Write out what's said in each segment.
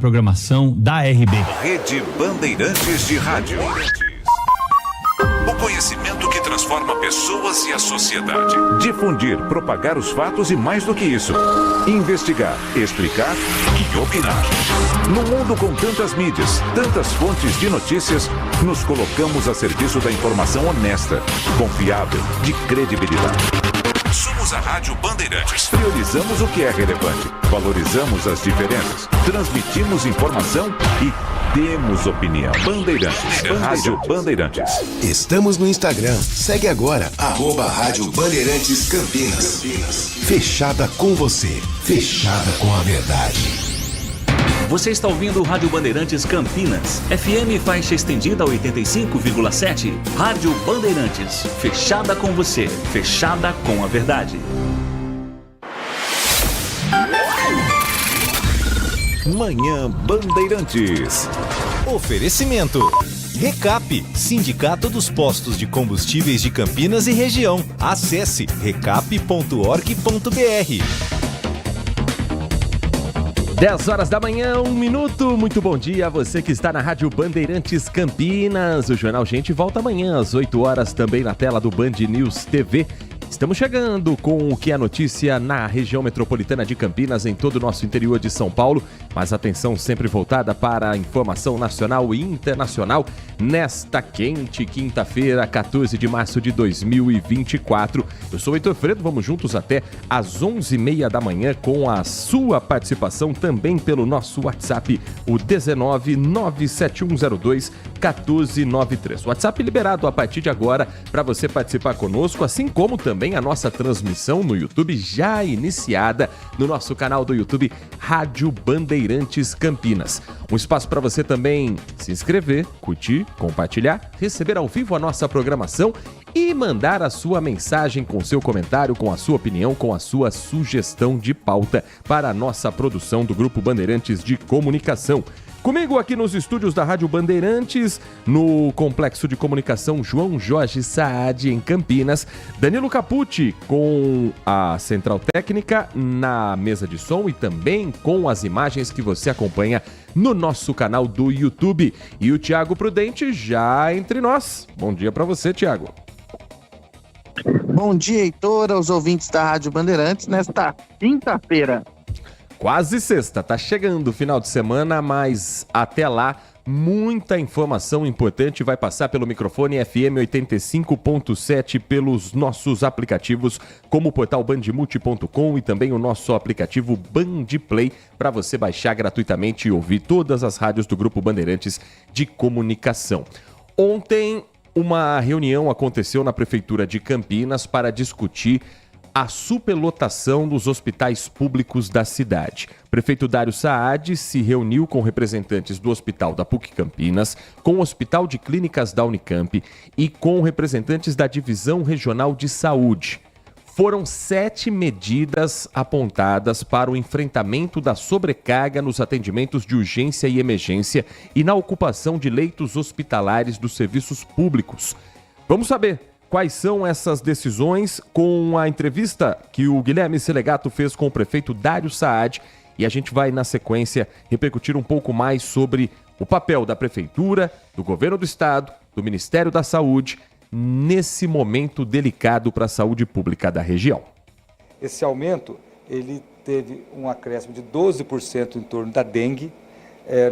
Programação da RB. Rede Bandeirantes de Rádio. O conhecimento que transforma pessoas e a sociedade. Difundir, propagar os fatos e mais do que isso. Investigar, explicar e opinar. No mundo com tantas mídias, tantas fontes de notícias, nos colocamos a serviço da informação honesta, confiável, de credibilidade. Somos a Rádio Bandeirantes. Priorizamos o que é relevante, valorizamos as diferenças, transmitimos informação e temos opinião. Bandeirantes, Rádio Bandeirantes. Estamos no Instagram. Segue agora, @Rádio Bandeirantes Campinas. Fechada com você, fechada com a verdade. Você está ouvindo Rádio Bandeirantes Campinas, FM faixa estendida 85,7. Rádio Bandeirantes, fechada com você, fechada com a verdade. Manhã Bandeirantes. Oferecimento. Recap, Sindicato dos Postos de Combustíveis de Campinas e Região. Acesse recap.org.br. 10 horas da manhã, 1 minuto. Muito bom dia a você que está na Rádio Bandeirantes Campinas. O Jornal Gente volta amanhã às 8 horas, também na tela do Band News TV. Estamos chegando com o que é notícia na região metropolitana de Campinas, em todo o nosso interior de São Paulo, mas atenção sempre voltada para a informação nacional e internacional nesta quente quinta-feira, 14 de março de 2024. Eu sou o Heitor Fredo, vamos juntos até às 11h30 da manhã com a sua participação também pelo nosso WhatsApp, o 19971021493. WhatsApp liberado a partir de agora para você participar conosco, assim como também a nossa transmissão no YouTube já iniciada no nosso canal do YouTube Rádio Bandeirantes Campinas. Um espaço para você também se inscrever, curtir, compartilhar, receber ao vivo a nossa programação e mandar a sua mensagem com seu comentário, com a sua opinião, com a sua sugestão de pauta para a nossa produção do Grupo Bandeirantes de Comunicação. Comigo aqui nos estúdios da Rádio Bandeirantes, no Complexo de Comunicação João Jorge Saad, em Campinas, Danilo Capucci com a Central Técnica na mesa de som e também com as imagens que você acompanha no nosso canal do YouTube. E o Tiago Prudente já entre nós. Bom dia para você, Tiago. Bom dia, Heitor, aos ouvintes da Rádio Bandeirantes nesta quinta-feira. Quase sexta, tá chegando o final de semana, mas até lá muita informação importante vai passar pelo microfone FM 85.7 pelos nossos aplicativos, como o portal bandmulti.com e também o nosso aplicativo Bandplay, para você baixar gratuitamente e ouvir todas as rádios do Grupo Bandeirantes de Comunicação. Ontem, uma reunião aconteceu na Prefeitura de Campinas para discutir a superlotação dos hospitais públicos da cidade. O prefeito Dário Saad se reuniu com representantes do Hospital da PUC Campinas, com o Hospital de Clínicas da Unicamp e com representantes da Divisão Regional de Saúde. Foram 7 medidas apontadas para o enfrentamento da sobrecarga nos atendimentos de urgência e emergência e na ocupação de leitos hospitalares dos serviços públicos. Vamos saber quais são essas decisões com a entrevista que o Guilherme Selegato fez com o prefeito Dário Saad, e a gente vai, na sequência, repercutir um pouco mais sobre o papel da prefeitura, do governo do estado, do Ministério da Saúde, nesse momento delicado para a saúde pública da região. Esse aumento, ele teve um acréscimo de 12% em torno da dengue.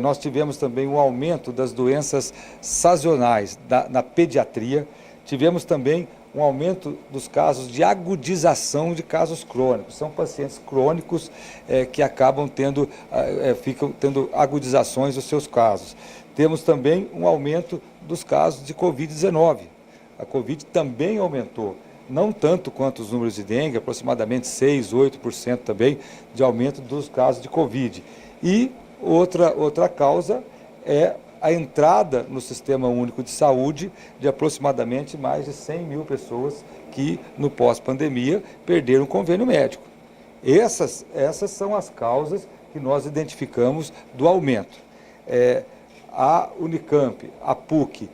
Nós tivemos também um aumento das doenças sazonais na pediatria. Tivemos também um aumento dos casos de agudização de casos crônicos. São pacientes crônicos que acabam ficam tendo agudizações dos seus casos. Temos também um aumento dos casos de Covid-19. A Covid também aumentou, não tanto quanto os números de dengue, aproximadamente 6%, 8% também de aumento dos casos de Covid. E outra causa é a entrada no Sistema Único de Saúde de aproximadamente mais de 100 mil pessoas que, no pós-pandemia, perderam o convênio médico. Essas são as causas que nós identificamos do aumento. A Unicamp, a PUC,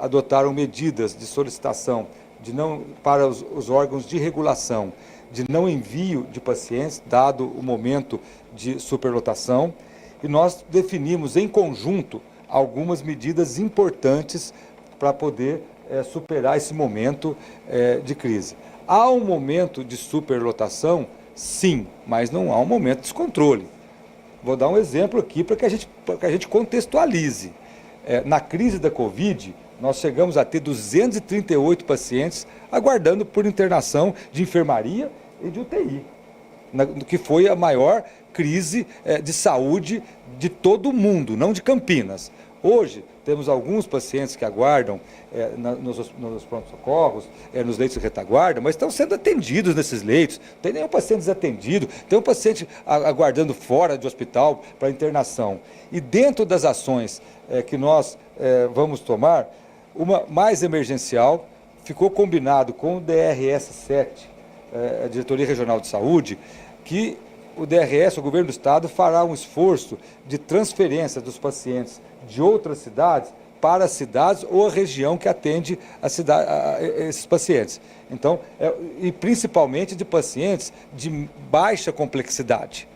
adotaram medidas de solicitação para os órgãos de regulação de não envio de pacientes, dado o momento de superlotação. E nós definimos em conjunto algumas medidas importantes para poder superar esse momento de crise. Há um momento de superlotação? Sim, mas não há um momento de descontrole. Vou dar um exemplo aqui para que a gente contextualize. Na crise da Covid, nós chegamos a ter 238 pacientes aguardando por internação de enfermaria e de UTI, que foi a maior crise de saúde de todo o mundo, não de Campinas. Hoje, temos alguns pacientes que aguardam nos pronto-socorros, nos leitos de retaguarda, mas estão sendo atendidos nesses leitos. Não tem nenhum paciente desatendido, tem um paciente aguardando fora de hospital para internação. E dentro das ações que nós vamos tomar, uma mais emergencial, ficou combinado com o DRS-7, a Diretoria Regional de Saúde, que o DRS, o Governo do Estado, fará um esforço de transferência dos pacientes de outras cidades para as cidades ou a região que atende esses pacientes. Então, e principalmente de pacientes de baixa complexidade.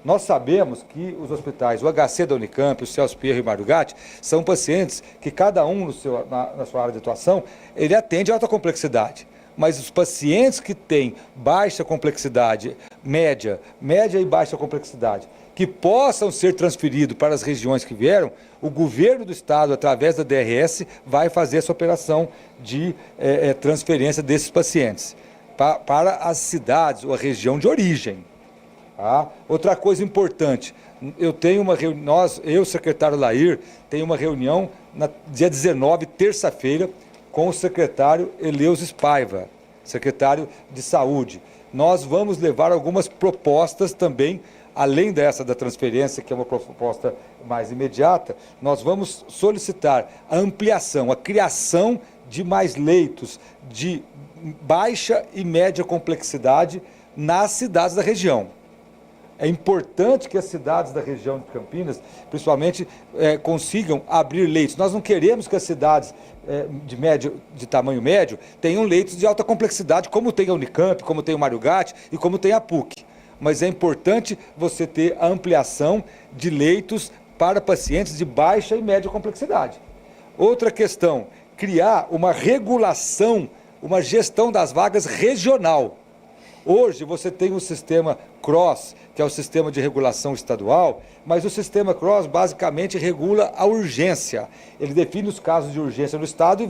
Nós sabemos que os hospitais, o HC da Unicamp, o Celso Pierro e o Mário Gatti, são pacientes que cada um na sua área de atuação, ele atende a alta complexidade. Mas os pacientes que têm baixa complexidade, média e baixa complexidade, que possam ser transferidos para as regiões que vieram, o governo do estado, através da DRS, vai fazer essa operação de transferência desses pacientes para as cidades ou a região de origem. Tá? Outra coisa importante, eu tenho uma reunião, eu, secretário Lair, tenho uma reunião dia 19, terça-feira, com o secretário Eleusis Paiva, secretário de Saúde. Nós vamos levar algumas propostas também, além dessa da transferência, que é uma proposta mais imediata, nós vamos solicitar a ampliação, a criação de mais leitos de baixa e média complexidade nas cidades da região. É importante que as cidades da região de Campinas, principalmente, consigam abrir leitos. Nós não queremos que as cidades de tamanho médio tenham leitos de alta complexidade, como tem a Unicamp, como tem o Mário Gatti e como tem a PUC. Mas é importante você ter a ampliação de leitos para pacientes de baixa e média complexidade. Outra questão, criar uma regulação, uma gestão das vagas regional. Hoje você tem o sistema CROSS, que é o sistema de regulação estadual, mas o sistema CROSS basicamente regula a urgência. Ele define os casos de urgência no estado e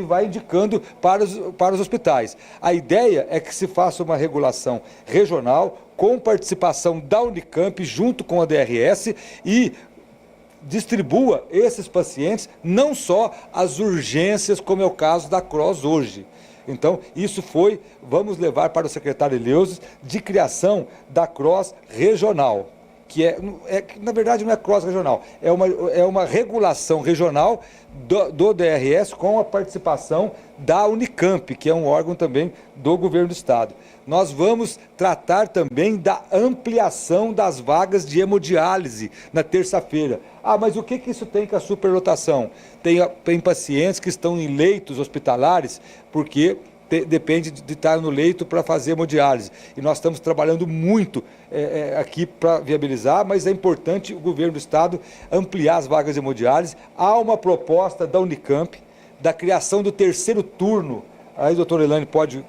vai indicando para os hospitais. A ideia é que se faça uma regulação regional com participação da Unicamp junto com a DRS e distribua esses pacientes, não só as urgências, como é o caso da CROSS hoje. Então, vamos levar para o secretário Eleusis, de criação da CROSS regional, que na verdade não é CROSS regional, é uma regulação regional do DRS com a participação da Unicamp, que é um órgão também do governo do estado. Nós vamos tratar também da ampliação das vagas de hemodiálise na terça-feira. Mas o que isso tem com a superlotação? Tem pacientes que estão em leitos hospitalares porque depende de estar no leito para fazer hemodiálise. E nós estamos trabalhando muito aqui para viabilizar, mas é importante o governo do estado ampliar as vagas de hemodiálise. Há uma proposta da Unicamp, da criação do terceiro turno, aí o doutor Elane pode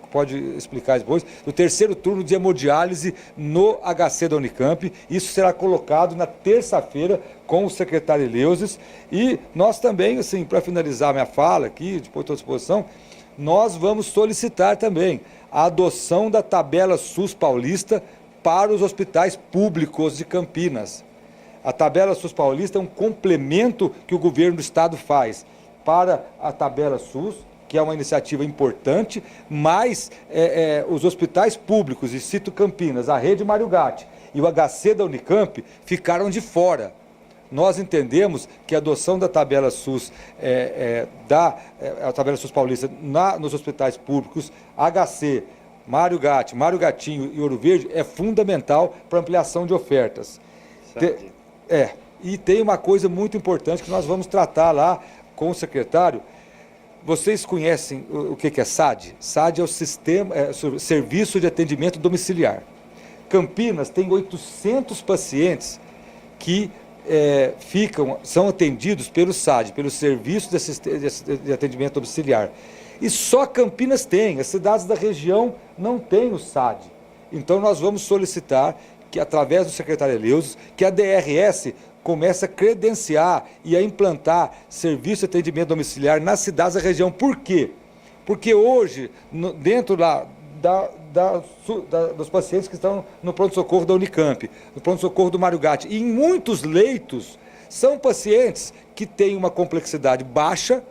explicar depois, do terceiro turno de hemodiálise no HC da Unicamp. Isso será colocado na terça-feira com o secretário Eleusis. E nós também, assim, para finalizar minha fala aqui, depois estou à disposição, nós vamos solicitar também a adoção da tabela SUS paulista para os hospitais públicos de Campinas. A tabela SUS paulista é um complemento que o governo do estado faz para a tabela SUS, que é uma iniciativa importante, mas os hospitais públicos, e cito Campinas, a Rede Mário Gatti e o HC da Unicamp ficaram de fora. Nós entendemos que a adoção da tabela SUS, a tabela SUS paulista nos hospitais públicos, HC, Mário Gatti, Mário Gatinho e Ouro Verde, é fundamental para ampliação de ofertas. E tem uma coisa muito importante que nós vamos tratar lá com o secretário. Vocês conhecem o que é SAD? SAD é o Serviço de Atendimento Domiciliar. Campinas tem 800 pacientes que são atendidos pelo SAD, pelo Serviço de Atendimento Domiciliar. E só Campinas tem, as cidades da região não têm o SAD. Então nós vamos solicitar que, através do secretário Eleusis, que a DRS comece a credenciar e a implantar serviço de atendimento domiciliar nas cidades da região. Por quê? Porque hoje, dentro dos pacientes que estão no pronto-socorro da Unicamp, no pronto-socorro do Mário Gatti, e em muitos leitos, são pacientes que têm uma complexidade baixa,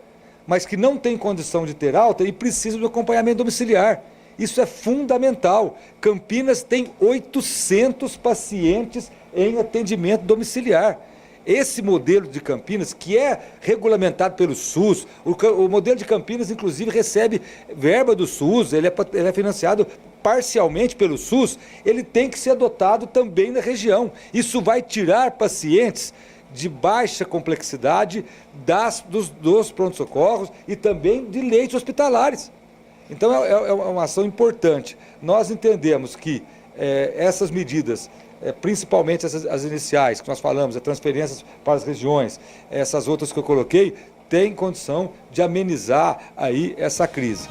mas que não têm condição de ter alta e precisam de acompanhamento domiciliar. Isso é fundamental. Campinas tem 800 pacientes em atendimento domiciliar. Esse modelo de Campinas, que é regulamentado pelo SUS, o modelo de Campinas, inclusive, recebe verba do SUS, ele é financiado parcialmente pelo SUS, ele tem que ser adotado também na região. Isso vai tirar pacientes de baixa complexidade dos pronto-socorros e também de leitos hospitalares. Então é uma ação importante. Nós entendemos que essas medidas, principalmente as iniciais que nós falamos, as transferências para as regiões, essas outras que eu coloquei, têm condição de amenizar aí essa crise.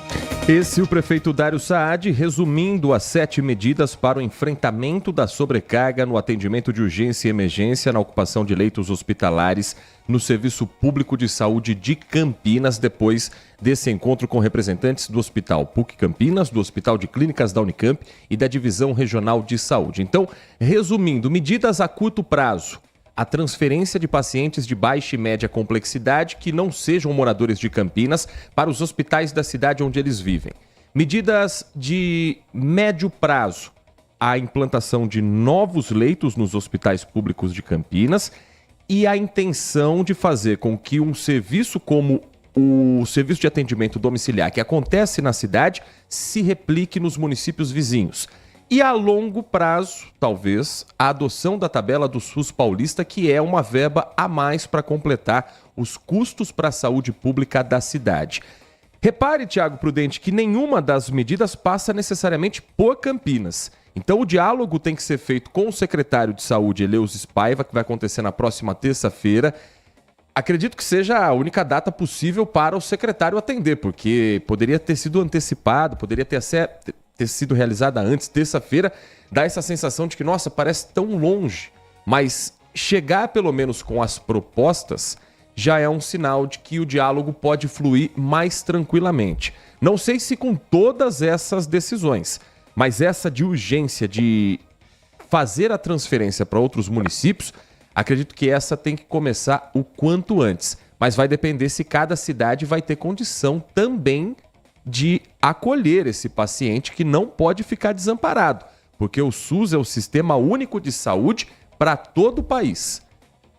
Esse é o prefeito Dário Saad, resumindo as 7 medidas para o enfrentamento da sobrecarga no atendimento de urgência e emergência na ocupação de leitos hospitalares no Serviço Público de Saúde de Campinas, depois desse encontro com representantes do Hospital PUC Campinas, do Hospital de Clínicas da Unicamp e da Divisão Regional de Saúde. Então, resumindo, medidas a curto prazo. A transferência de pacientes de baixa e média complexidade que não sejam moradores de Campinas para os hospitais da cidade onde eles vivem. Medidas de médio prazo. A implantação de novos leitos nos hospitais públicos de Campinas e a intenção de fazer com que um serviço como o serviço de atendimento domiciliar que acontece na cidade se replique nos municípios vizinhos. E a longo prazo, talvez, a adoção da tabela do SUS paulista, que é uma verba a mais para completar os custos para a saúde pública da cidade. Repare, Tiago Prudente, que nenhuma das medidas passa necessariamente por Campinas. Então o diálogo tem que ser feito com o secretário de Saúde, Eleusis Paiva, que vai acontecer na próxima terça-feira. Acredito que seja a única data possível para o secretário atender, porque poderia ter sido antecipado, poderia ter sido realizada antes, terça-feira, dá essa sensação de que, nossa, parece tão longe. Mas chegar pelo menos com as propostas já é um sinal de que o diálogo pode fluir mais tranquilamente. Não sei se com todas essas decisões, mas essa de urgência de fazer a transferência para outros municípios, acredito que essa tem que começar o quanto antes. Mas vai depender se cada cidade vai ter condição também de acolher esse paciente que não pode ficar desamparado, porque o SUS é o Sistema Único de Saúde para todo o país.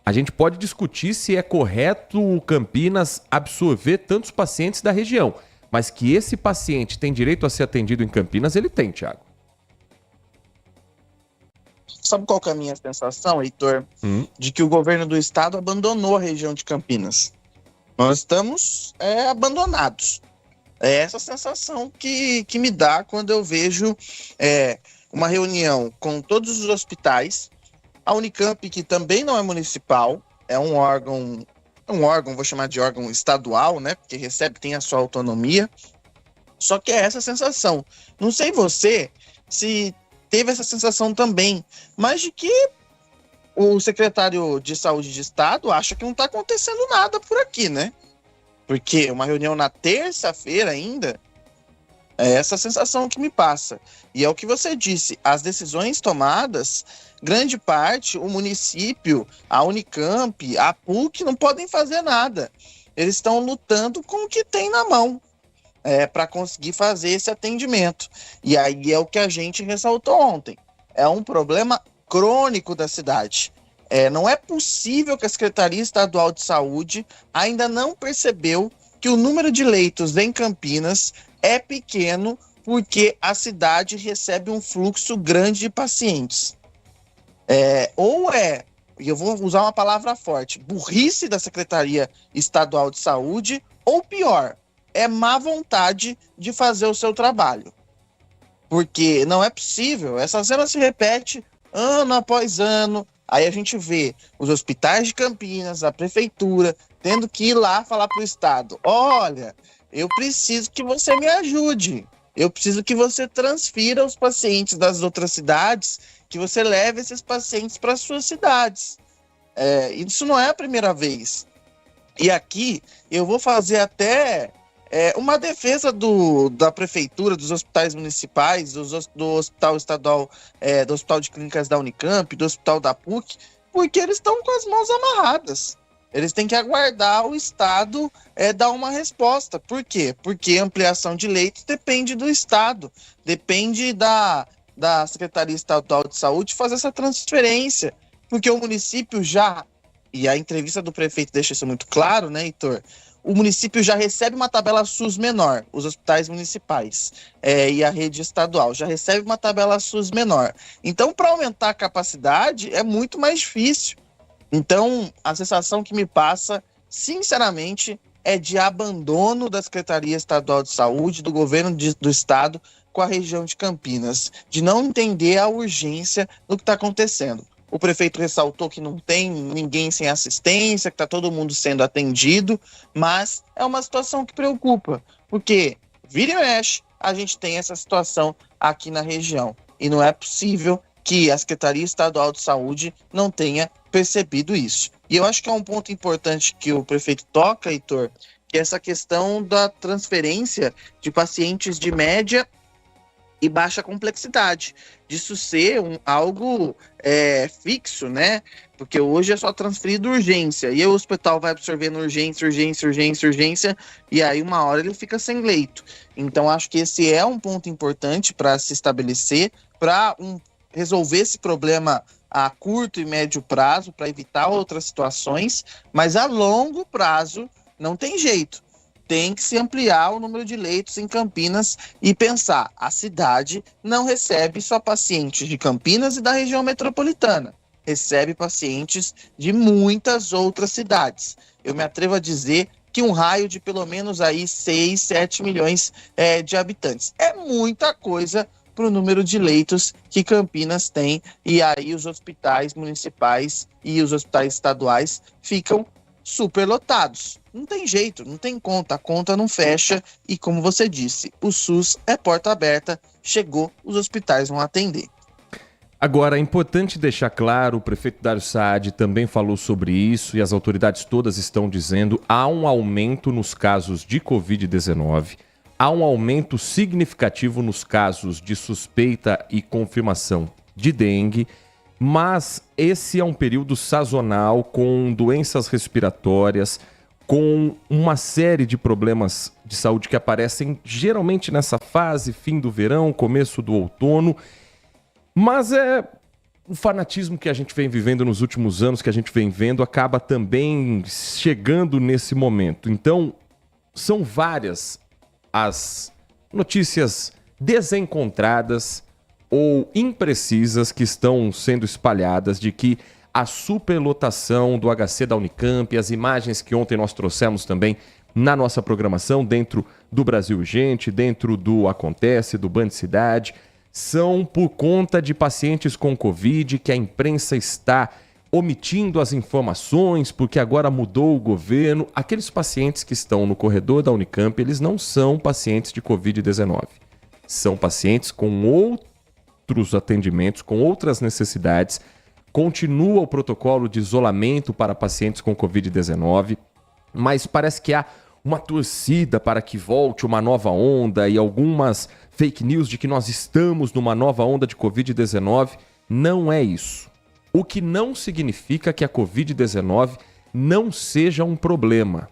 A gente pode discutir se é correto o Campinas absorver tantos pacientes da região, mas que esse paciente tem direito a ser atendido em Campinas, ele tem, Tiago. Sabe qual que é a minha sensação, Heitor? De que o governo do estado abandonou a região de Campinas. Nós estamos abandonados. É essa sensação que me dá quando eu vejo uma reunião com todos os hospitais, a Unicamp, que também não é municipal, é um órgão, vou chamar de órgão estadual, né? Porque tem a sua autonomia. Só que é essa sensação. Não sei você se teve essa sensação também, mas de que o secretário de saúde de estado acha que não está acontecendo nada por aqui, né? Porque uma reunião na terça-feira ainda, é essa sensação que me passa. E é o que você disse, as decisões tomadas, grande parte, o município, a Unicamp, a PUC não podem fazer nada. Eles estão lutando com o que tem na mão para conseguir fazer esse atendimento. E aí é o que a gente ressaltou ontem. É um problema crônico da cidade. Não é possível que a Secretaria Estadual de Saúde ainda não percebeu que o número de leitos em Campinas é pequeno porque a cidade recebe um fluxo grande de pacientes. E eu vou usar uma palavra forte, burrice da Secretaria Estadual de Saúde, ou pior, é má vontade de fazer o seu trabalho. Porque não é possível, essa cena se repete ano após ano, Aí a gente vê os hospitais de Campinas, a prefeitura, tendo que ir lá falar para o Estado: olha, eu preciso que você me ajude, eu preciso que você transfira os pacientes das outras cidades, que você leve esses pacientes para as suas cidades. Isso não é a primeira vez. E aqui eu vou fazer até uma defesa da prefeitura, dos hospitais municipais, do hospital estadual, do hospital de clínicas da Unicamp, do hospital da PUC, porque eles estão com as mãos amarradas. Eles têm que aguardar o Estado dar uma resposta. Por quê? Porque a ampliação de leitos depende do Estado, depende da Secretaria Estadual de Saúde fazer essa transferência, porque o município já, e a entrevista do prefeito deixa isso muito claro, né, Heitor? O município já recebe uma tabela SUS menor, os hospitais municipais e a rede estadual já recebe uma tabela SUS menor. Então, para aumentar a capacidade, é muito mais difícil. Então, a sensação que me passa, sinceramente, é de abandono da Secretaria Estadual de Saúde, do governo do Estado, com a região de Campinas, de não entender a urgência do que está acontecendo. O prefeito ressaltou que não tem ninguém sem assistência, que está todo mundo sendo atendido, mas é uma situação que preocupa, porque vira e mexe, a gente tem essa situação aqui na região. E não é possível que a Secretaria Estadual de Saúde não tenha percebido isso. E eu acho que é um ponto importante que o prefeito toca, Heitor, que é essa questão da transferência de pacientes de média e baixa complexidade, disso ser algo fixo, né? Porque hoje é só transferido urgência, e aí o hospital vai absorvendo urgência, e aí uma hora ele fica sem leito. Então acho que esse é um ponto importante para se estabelecer, para resolver esse problema a curto e médio prazo, para evitar outras situações, mas a longo prazo não tem jeito. Tem que se ampliar o número de leitos em Campinas e pensar, a cidade não recebe só pacientes de Campinas e da região metropolitana, recebe pacientes de muitas outras cidades. Eu me atrevo a dizer que um raio de pelo menos aí 6, 7 milhões de habitantes. É muita coisa para o número de leitos que Campinas tem, e aí os hospitais municipais e os hospitais estaduais ficam superlotados. Não tem jeito, não tem conta, a conta não fecha, e como você disse, o SUS é porta aberta, chegou, os hospitais vão atender. Agora, é importante deixar claro, o prefeito Dário Saad também falou sobre isso, e as autoridades todas estão dizendo, há um aumento nos casos de Covid-19, há um aumento significativo nos casos de suspeita e confirmação de dengue, mas esse é um período sazonal com doenças respiratórias, com uma série de problemas de saúde que aparecem geralmente nessa fase, fim do verão, começo do outono, mas o fanatismo que a gente vem vivendo nos últimos anos, que a gente vem vendo, acaba também chegando nesse momento. Então, são várias as notícias desencontradas ou imprecisas que estão sendo espalhadas de que a superlotação do HC da Unicamp, as imagens que ontem nós trouxemos também na nossa programação, dentro do Brasil Urgente, dentro do Acontece, do Band Cidade, são por conta de pacientes com Covid, que a imprensa está omitindo as informações, porque agora mudou o governo. Aqueles pacientes que estão no corredor da Unicamp, eles não são pacientes de Covid-19. São pacientes com outros atendimentos, com outras necessidades. Continua o protocolo de isolamento para pacientes com Covid-19, mas parece que há uma torcida para que volte uma nova onda e algumas fake news de que nós estamos numa nova onda de Covid-19. Não é isso. O que não significa que a Covid-19 não seja um problema.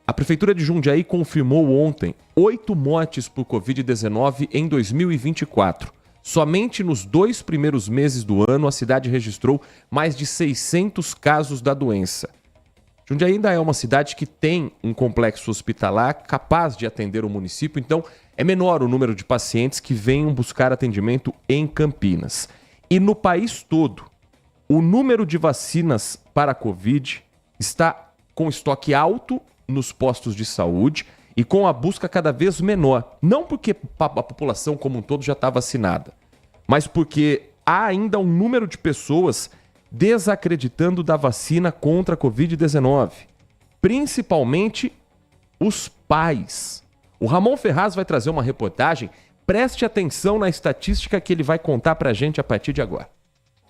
A Prefeitura de Jundiaí confirmou ontem 8 mortes por Covid-19 em 2024. Somente nos 2 primeiros meses do ano, a cidade registrou mais de 600 casos da doença. Jundiaí ainda é uma cidade que tem um complexo hospitalar capaz de atender o município, então é menor o número de pacientes que venham buscar atendimento em Campinas. E no país todo, o número de vacinas para a Covid está com estoque alto nos postos de saúde e com a busca cada vez menor. Não porque a população como um todo já está vacinada, mas porque há ainda um número de pessoas desacreditando da vacina contra a Covid-19, principalmente os pais. O Ramon Ferraz vai trazer uma reportagem. Preste atenção na estatística que ele vai contar pra gente a partir de agora.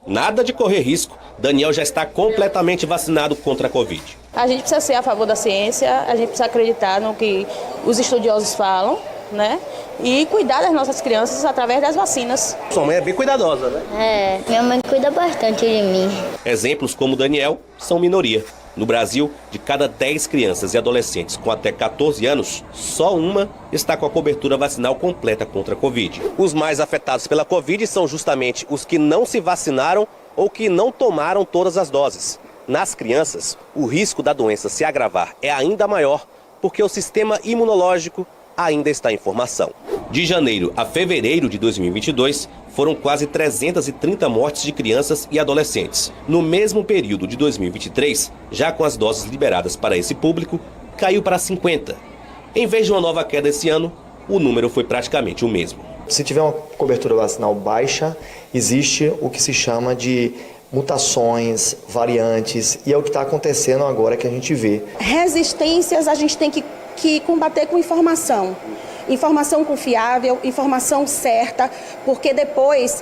Nada de correr risco. Daniel já está completamente vacinado contra a Covid. A gente precisa ser a favor da ciência, a gente precisa acreditar no que os estudiosos falam, né? E cuidar das nossas crianças através das vacinas. Sua mãe é bem cuidadosa, né? Minha mãe cuida bastante de mim. Exemplos como Daniel são minoria. No Brasil, de cada 10 crianças e adolescentes com até 14 anos, só uma está com a cobertura vacinal completa contra a Covid. Os mais afetados pela Covid são justamente os que não se vacinaram ou que não tomaram todas as doses. Nas crianças, o risco da doença se agravar é ainda maior porque o sistema imunológico ainda está em formação. De janeiro a fevereiro de 2022, foram quase 330 mortes de crianças e adolescentes. No mesmo período de 2023, já com as doses liberadas para esse público, caiu para 50. Em vez de uma nova queda esse ano, o número foi praticamente o mesmo. Se tiver uma cobertura vacinal baixa, existe o que se chama de mutações, variantes, e é o que está acontecendo agora que a gente vê. Resistências a gente tem que combater com informação. Informação confiável, informação certa, porque depois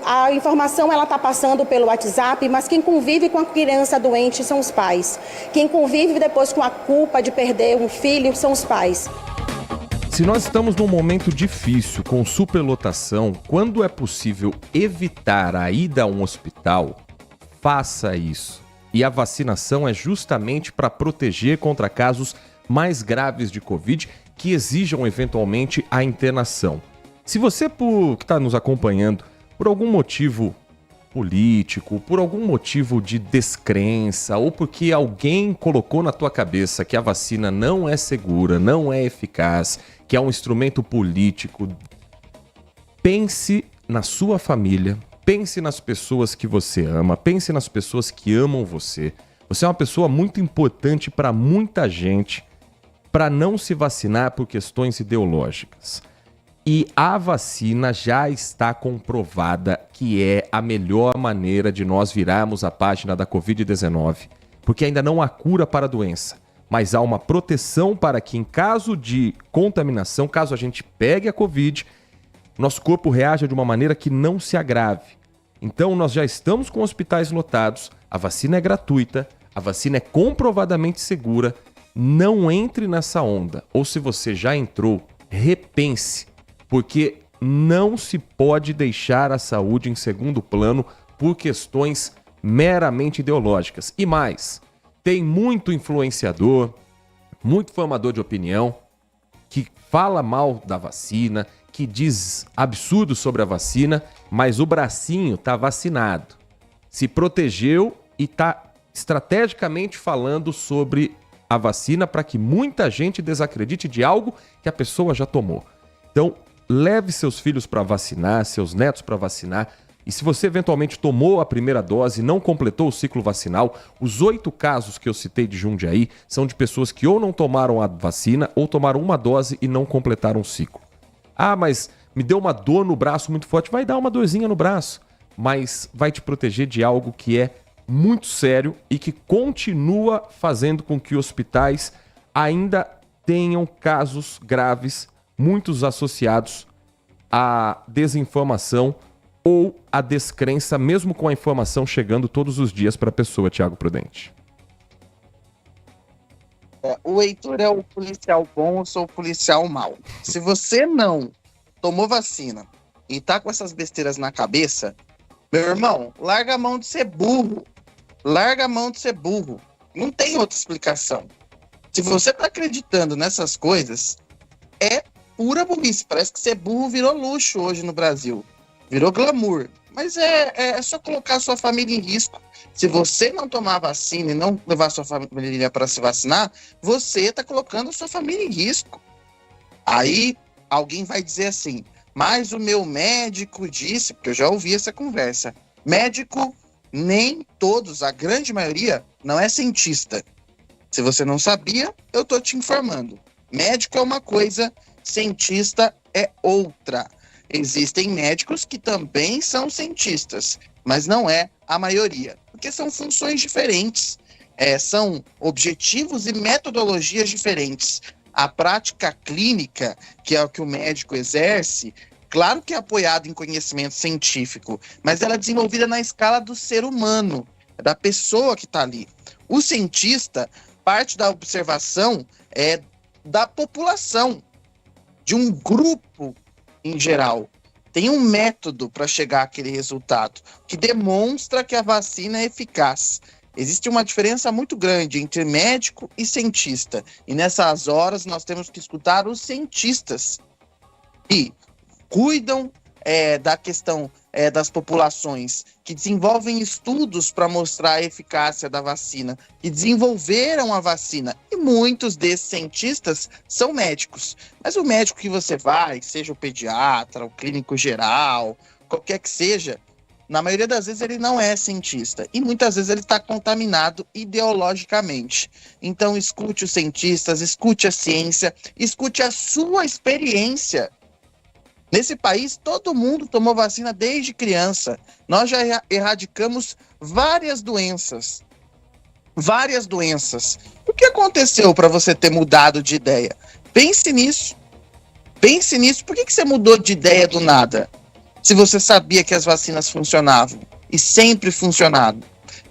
a informação ela está passando pelo WhatsApp, mas quem convive com a criança doente são os pais. Quem convive depois com a culpa de perder um filho são os pais. Se nós estamos num momento difícil, com superlotação, quando é possível evitar a ida a um hospital, faça isso. E a vacinação é justamente para proteger contra casos mais graves de Covid que exijam eventualmente a internação. Se você, que está nos acompanhando, por algum motivo político, por algum motivo de descrença ou porque alguém colocou na tua cabeça que a vacina não é segura, não é eficaz, que é um instrumento político, pense na sua família, pense nas pessoas que você ama, pense nas pessoas que amam você. Você é uma pessoa muito importante para muita gente, para não se vacinar por questões ideológicas. E a vacina já está comprovada que é a melhor maneira de nós virarmos a página da Covid-19, porque ainda não há cura para a doença, mas há uma proteção para que em caso de contaminação, caso a gente pegue a Covid, nosso corpo reaja de uma maneira que não se agrave. Então nós já estamos com hospitais lotados, a vacina é gratuita, a vacina é comprovadamente segura. Não entre nessa onda, ou se você já entrou, repense, porque não se pode deixar a saúde em segundo plano por questões meramente ideológicas. E mais, tem muito influenciador, muito formador de opinião, que fala mal da vacina, que diz absurdos sobre a vacina, mas o bracinho está vacinado, se protegeu e está estrategicamente falando sobre a vacina para que muita gente desacredite de algo que a pessoa já tomou. Então, leve seus filhos para vacinar, seus netos para vacinar. E se você eventualmente tomou a primeira dose e não completou o ciclo vacinal, os 8 casos que eu citei de Jundiaí são de pessoas que ou não tomaram a vacina ou tomaram uma dose e não completaram o ciclo. Ah, mas me deu uma dor no braço muito forte. Vai dar uma dorzinha no braço, mas vai te proteger de algo que é muito sério e que continua fazendo com que hospitais ainda tenham casos graves, muitos associados à desinformação ou à descrença, mesmo com a informação chegando todos os dias para a pessoa, Thiago Prudente. O Heitor é o policial bom, eu sou o policial mau. Se você não tomou vacina e tá com essas besteiras na cabeça, meu irmão, larga a mão de ser burro. Larga a mão de ser burro. Não tem outra explicação. Se você tá acreditando nessas coisas, é pura burrice. Parece que ser burro virou luxo hoje no Brasil. Virou glamour. Mas é só colocar a sua família em risco. Se você não tomar vacina e não levar a sua família para se vacinar, você tá colocando a sua família em risco. Aí alguém vai dizer assim, mas o meu médico disse, porque eu já ouvi essa conversa, médico, nem todos, a grande maioria, não é cientista. Se você não sabia, eu tô te informando. Médico é uma coisa, cientista é outra. Existem médicos que também são cientistas. mas não é a maioria, porque são funções diferentes, são objetivos e metodologias diferentes. A prática clínica, que é o que o médico exerce, claro que é apoiado em conhecimento científico, mas ela é desenvolvida na escala do ser humano, da pessoa que está ali. O cientista parte da observação da população, de um grupo em geral. Tem um método para chegar àquele resultado, que demonstra que a vacina é eficaz. Existe uma diferença muito grande entre médico e cientista. E nessas horas nós temos que escutar os cientistas que cuidam da questão das populações, que desenvolvem estudos para mostrar a eficácia da vacina, que desenvolveram a vacina. E muitos desses cientistas são médicos. Mas o médico que você vai, seja o pediatra, o clínico geral, qualquer que seja, na maioria das vezes ele não é cientista. E muitas vezes ele está contaminado ideologicamente. Então escute os cientistas, escute a ciência, escute a sua experiência. Nesse país, todo mundo tomou vacina desde criança. Nós já erradicamos várias doenças. Várias doenças. O que aconteceu para você ter mudado de ideia? Pense nisso. Pense nisso. Por que você mudou de ideia do nada? Se você sabia que as vacinas funcionavam. E sempre funcionaram.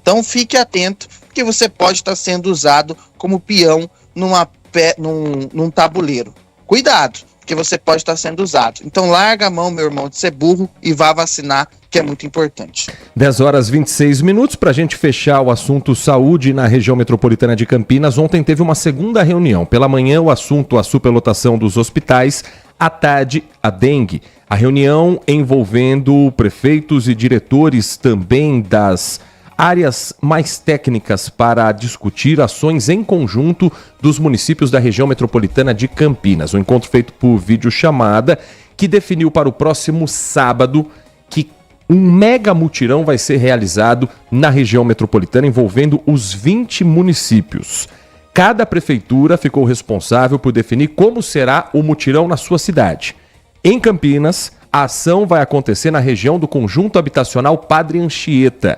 Então fique atento, porque você pode estar sendo usado como peão num tabuleiro. Cuidado, porque você pode estar sendo usado. Então larga a mão, meu irmão, de ser burro e vá vacinar, que é muito importante. 10h26 para a gente fechar o assunto saúde na região metropolitana de Campinas. Ontem teve uma segunda reunião. Pela manhã, o assunto a superlotação dos hospitais. À tarde, a dengue. A reunião envolvendo prefeitos e diretores também das áreas mais técnicas para discutir ações em conjunto dos municípios da região metropolitana de Campinas. Um encontro feito por videochamada que definiu para o próximo sábado que um mega mutirão vai ser realizado na região metropolitana envolvendo os 20 municípios. Cada prefeitura ficou responsável por definir como será o mutirão na sua cidade. Em Campinas, a ação vai acontecer na região do Conjunto Habitacional Padre Anchieta.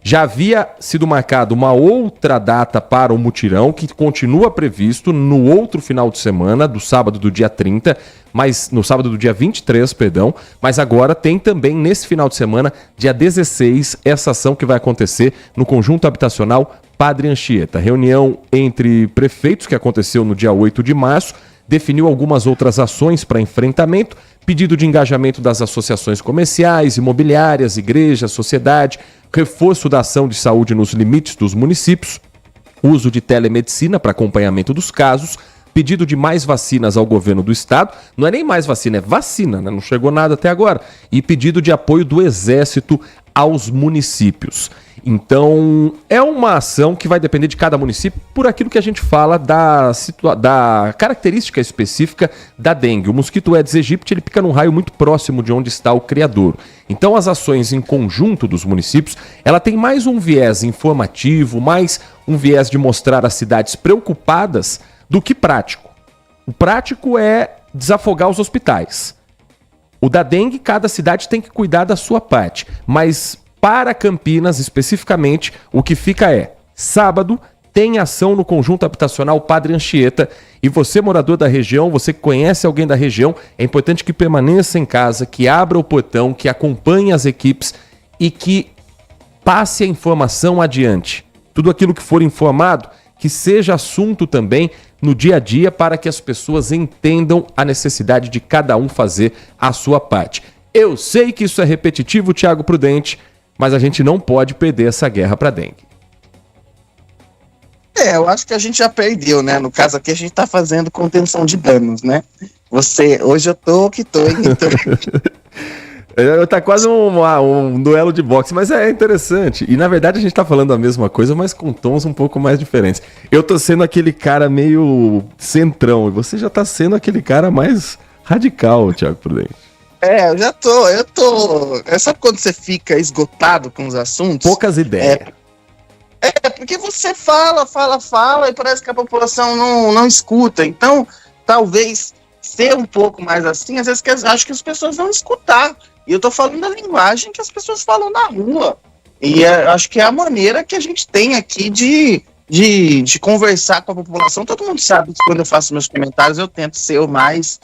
Já havia sido marcada uma outra data para o mutirão, que continua previsto no outro final de semana, do sábado do dia 30, no sábado do dia 23, mas agora tem também nesse final de semana, dia 16, essa ação que vai acontecer no Conjunto Habitacional Padre Anchieta. Reunião entre prefeitos que aconteceu no dia 8 de março, definiu algumas outras ações para enfrentamento, pedido de engajamento das associações comerciais, imobiliárias, igrejas, sociedade, reforço da ação de saúde nos limites dos municípios, uso de telemedicina para acompanhamento dos casos, pedido de mais vacinas ao governo do estado, não é nem mais vacina, é vacina, né? Não chegou nada até agora, e pedido de apoio do Exército aos municípios. Então, é uma ação que vai depender de cada município por aquilo que a gente fala da característica específica da dengue. O mosquito Aedes aegypti, ele fica num raio muito próximo de onde está o criadouro. Então, as ações em conjunto dos municípios, ela tem mais um viés informativo, mais um viés de mostrar as cidades preocupadas do que prático. O prático é desafogar os hospitais. O da dengue, cada cidade tem que cuidar da sua parte, mas para Campinas, especificamente, o que fica sábado, tem ação no Conjunto Habitacional Padre Anchieta, e você, morador da região, você que conhece alguém da região, é importante que permaneça em casa, que abra o portão, que acompanhe as equipes e que passe a informação adiante. Tudo aquilo que for informado, que seja assunto também no dia a dia para que as pessoas entendam a necessidade de cada um fazer a sua parte. Eu sei que isso é repetitivo, Thiago Prudente, mas a gente não pode perder essa guerra para dengue. Eu acho que a gente já perdeu, né? No caso aqui, a gente tá fazendo contenção de danos, né? Hoje eu tô que tô, hein? Tá quase um duelo de boxe, mas é interessante. E na verdade a gente tá falando a mesma coisa, mas com tons um pouco mais diferentes. Eu tô sendo aquele cara meio centrão, e você já tá sendo aquele cara mais radical, Thiago Prudente. Eu tô. Sabe quando você fica esgotado com os assuntos? Poucas ideias. Porque você fala, e parece que a população não escuta. Então, talvez ser um pouco mais assim, às vezes acho que as pessoas vão escutar. E eu tô falando da linguagem que as pessoas falam na rua. E acho que é a maneira que a gente tem aqui de conversar com a população. Todo mundo sabe que quando eu faço meus comentários, eu tento ser o mais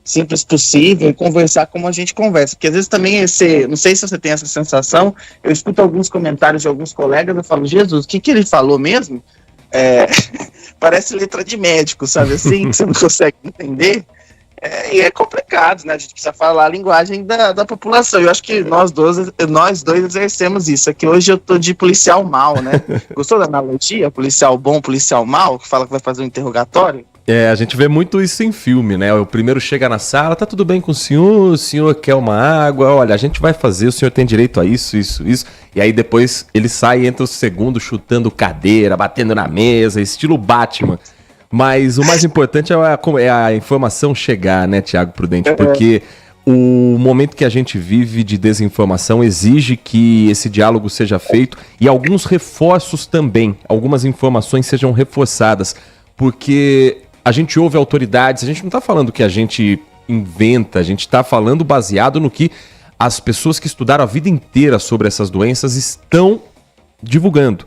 simples possível e conversar como a gente conversa. Porque às vezes também, não sei se você tem essa sensação, eu escuto alguns comentários de alguns colegas, eu falo, Jesus, o que ele falou mesmo? Parece letra de médico, sabe assim, que você não consegue entender. E é complicado, né? A gente precisa falar a linguagem da população. Eu acho que nós dois exercemos isso. Aqui hoje eu tô de policial mal, né? Gostou da analogia? Policial bom, policial mal, que fala que vai fazer um interrogatório? A gente vê muito isso em filme, né? O primeiro chega na sala, tá tudo bem com o senhor quer uma água, olha, a gente vai fazer, o senhor tem direito a isso. E aí depois ele sai e entra o segundo chutando cadeira, batendo na mesa, estilo Batman. Mas o mais importante é a informação chegar, né, Thiago Prudente? Porque o momento que a gente vive de desinformação exige que esse diálogo seja feito e alguns reforços também, algumas informações sejam reforçadas. Porque a gente ouve autoridades, a gente não está falando que a gente inventa, a gente está falando baseado no que as pessoas que estudaram a vida inteira sobre essas doenças estão divulgando.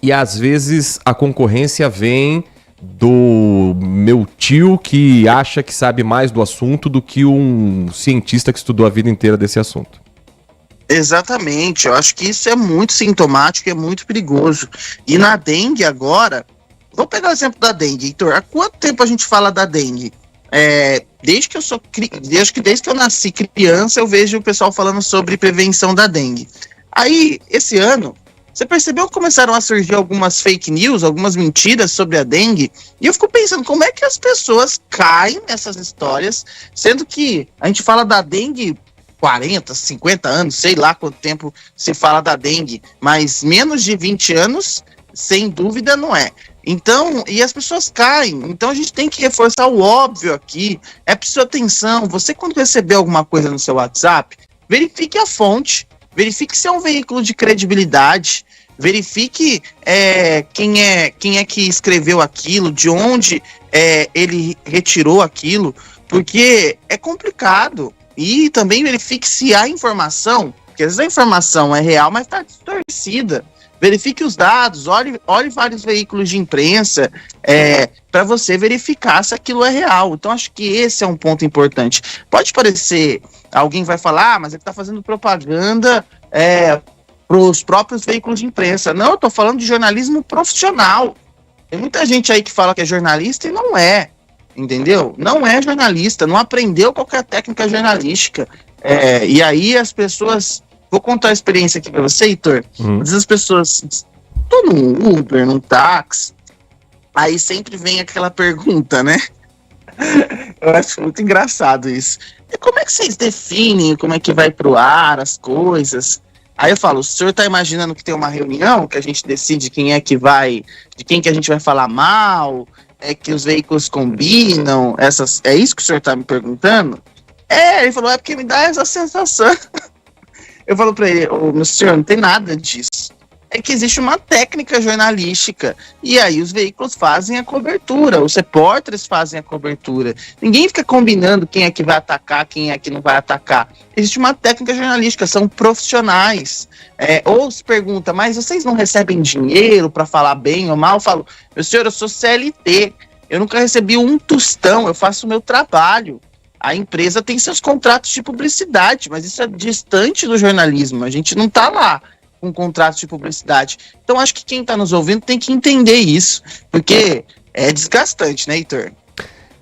E às vezes a concorrência vem do meu tio que acha que sabe mais do assunto do que um cientista que estudou a vida inteira desse assunto. Exatamente, eu acho que isso é muito sintomático e é muito perigoso. E na dengue agora, vou pegar o exemplo da dengue, Heitor. Há quanto tempo a gente fala da dengue? Desde que eu nasci criança, eu vejo o pessoal falando sobre prevenção da dengue. Aí, esse ano, você percebeu que começaram a surgir algumas fake news, algumas mentiras sobre a dengue? E eu fico pensando, como é que as pessoas caem nessas histórias, sendo que a gente fala da dengue 40, 50 anos, sei lá quanto tempo se fala da dengue, mas menos de 20 anos, sem dúvida, não é. Então, e as pessoas caem. Então a gente tem que reforçar o óbvio aqui. É preciso atenção. Você, quando receber alguma coisa no seu WhatsApp, verifique a fonte. Verifique se é um veículo de credibilidade, verifique quem é que escreveu aquilo, de onde ele retirou aquilo, porque é complicado. E também verifique se há informação, porque às vezes a informação é real, mas está distorcida. Verifique os dados, olhe vários veículos de imprensa para você verificar se aquilo é real. Então acho que esse é um ponto importante. Pode parecer... Alguém vai falar, mas ele está fazendo propaganda para os próprios veículos de imprensa. Não, eu estou falando de jornalismo profissional. Tem muita gente aí que fala que é jornalista e não é, entendeu? Não é jornalista, não aprendeu qualquer técnica jornalística. E aí as pessoas... Vou contar a experiência aqui para você, Heitor. Às vezes as pessoas... Estou num Uber, num táxi, aí sempre vem aquela pergunta, né? Eu acho muito engraçado isso. E como é que vocês definem como é que vai pro ar as coisas? Aí eu falo, o senhor tá imaginando que tem uma reunião que a gente decide quem é que vai, de quem que a gente vai falar mal, que os veículos combinam, é isso que o senhor tá me perguntando? Ele falou, é porque me dá essa sensação. Eu falo pra ele, meu senhor, não tem nada disso. É que existe uma técnica jornalística, e aí os veículos fazem a cobertura, os repórteres fazem a cobertura. Ninguém fica combinando quem é que vai atacar, quem é que não vai atacar. Existe uma técnica jornalística, são profissionais. Ou se pergunta, mas vocês não recebem dinheiro para falar bem ou mal? Eu falo, meu senhor, eu sou CLT, eu nunca recebi um tostão, eu faço o meu trabalho. A empresa tem seus contratos de publicidade, mas isso é distante do jornalismo, a gente não está lá com contratos de publicidade. Então acho que quem está nos ouvindo tem que entender isso, porque é desgastante, né, Heitor?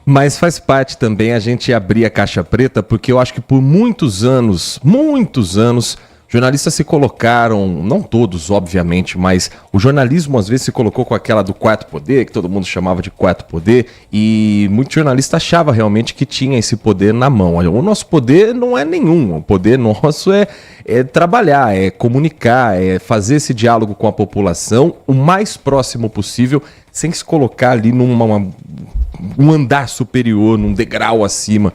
Mas faz parte também a gente abrir a caixa preta, porque eu acho que por muitos anos, jornalistas se colocaram, não todos, obviamente, mas o jornalismo às vezes se colocou com aquela do quarto poder, que todo mundo chamava de quarto poder, e muito jornalista achava realmente que tinha esse poder na mão. O nosso poder não é nenhum, o poder nosso é trabalhar, é comunicar, é fazer esse diálogo com a população o mais próximo possível, sem se colocar ali num andar superior, num degrau acima.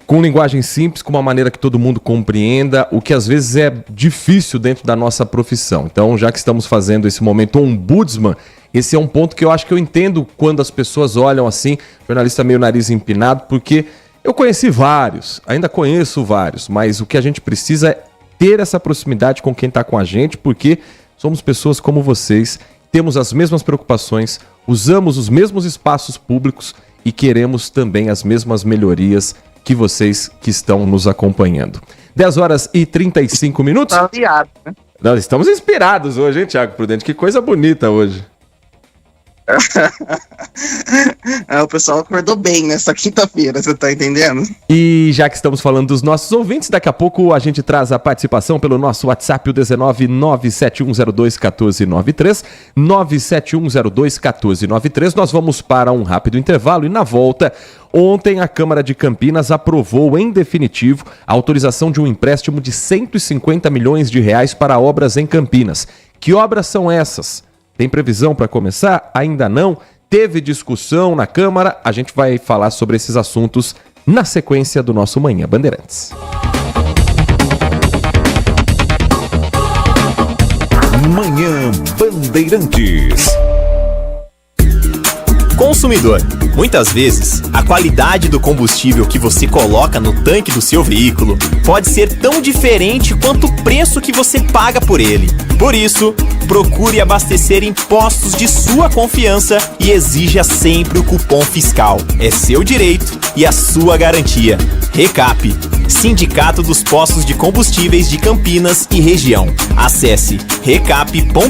Com linguagem simples, com uma maneira que todo mundo compreenda, o que às vezes é difícil dentro da nossa profissão. Então, já que estamos fazendo esse momento ombudsman, esse é um ponto que eu acho que eu entendo quando as pessoas olham assim, jornalista meio nariz empinado, porque Eu conheci vários, ainda conheço vários, mas o que a gente precisa é ter essa proximidade com quem está com a gente, porque somos pessoas como vocês, temos as mesmas preocupações, usamos os mesmos espaços públicos e queremos também as mesmas melhorias que vocês que estão nos acompanhando. 10 horas e 35 minutos. Tá aliado, né? Nós estamos inspirados hoje, hein, Thiago Prudente? Que coisa bonita hoje. O pessoal acordou bem nessa quinta-feira, você tá entendendo? E já que estamos falando dos nossos ouvintes, daqui a pouco a gente traz a participação pelo nosso WhatsApp, o 19 97102 1493, 97102 1493. Nós vamos para um rápido intervalo e na volta, ontem a Câmara de Campinas aprovou em definitivo a autorização de um empréstimo de 150 milhões de reais para obras em Campinas. Que obras são essas? Tem previsão para começar? Ainda não. Teve discussão na Câmara. A gente vai falar sobre esses assuntos na sequência do nosso Manhã Bandeirantes. Manhã Bandeirantes. Consumidor, muitas vezes, a qualidade do combustível que você coloca no tanque do seu veículo pode ser tão diferente quanto o preço que você paga por ele. Por isso, procure abastecer em postos de sua confiança e exija sempre o cupom fiscal. É seu direito e a sua garantia. Recap, Sindicato dos Postos de Combustíveis de Campinas e Região. Acesse recap.org.br.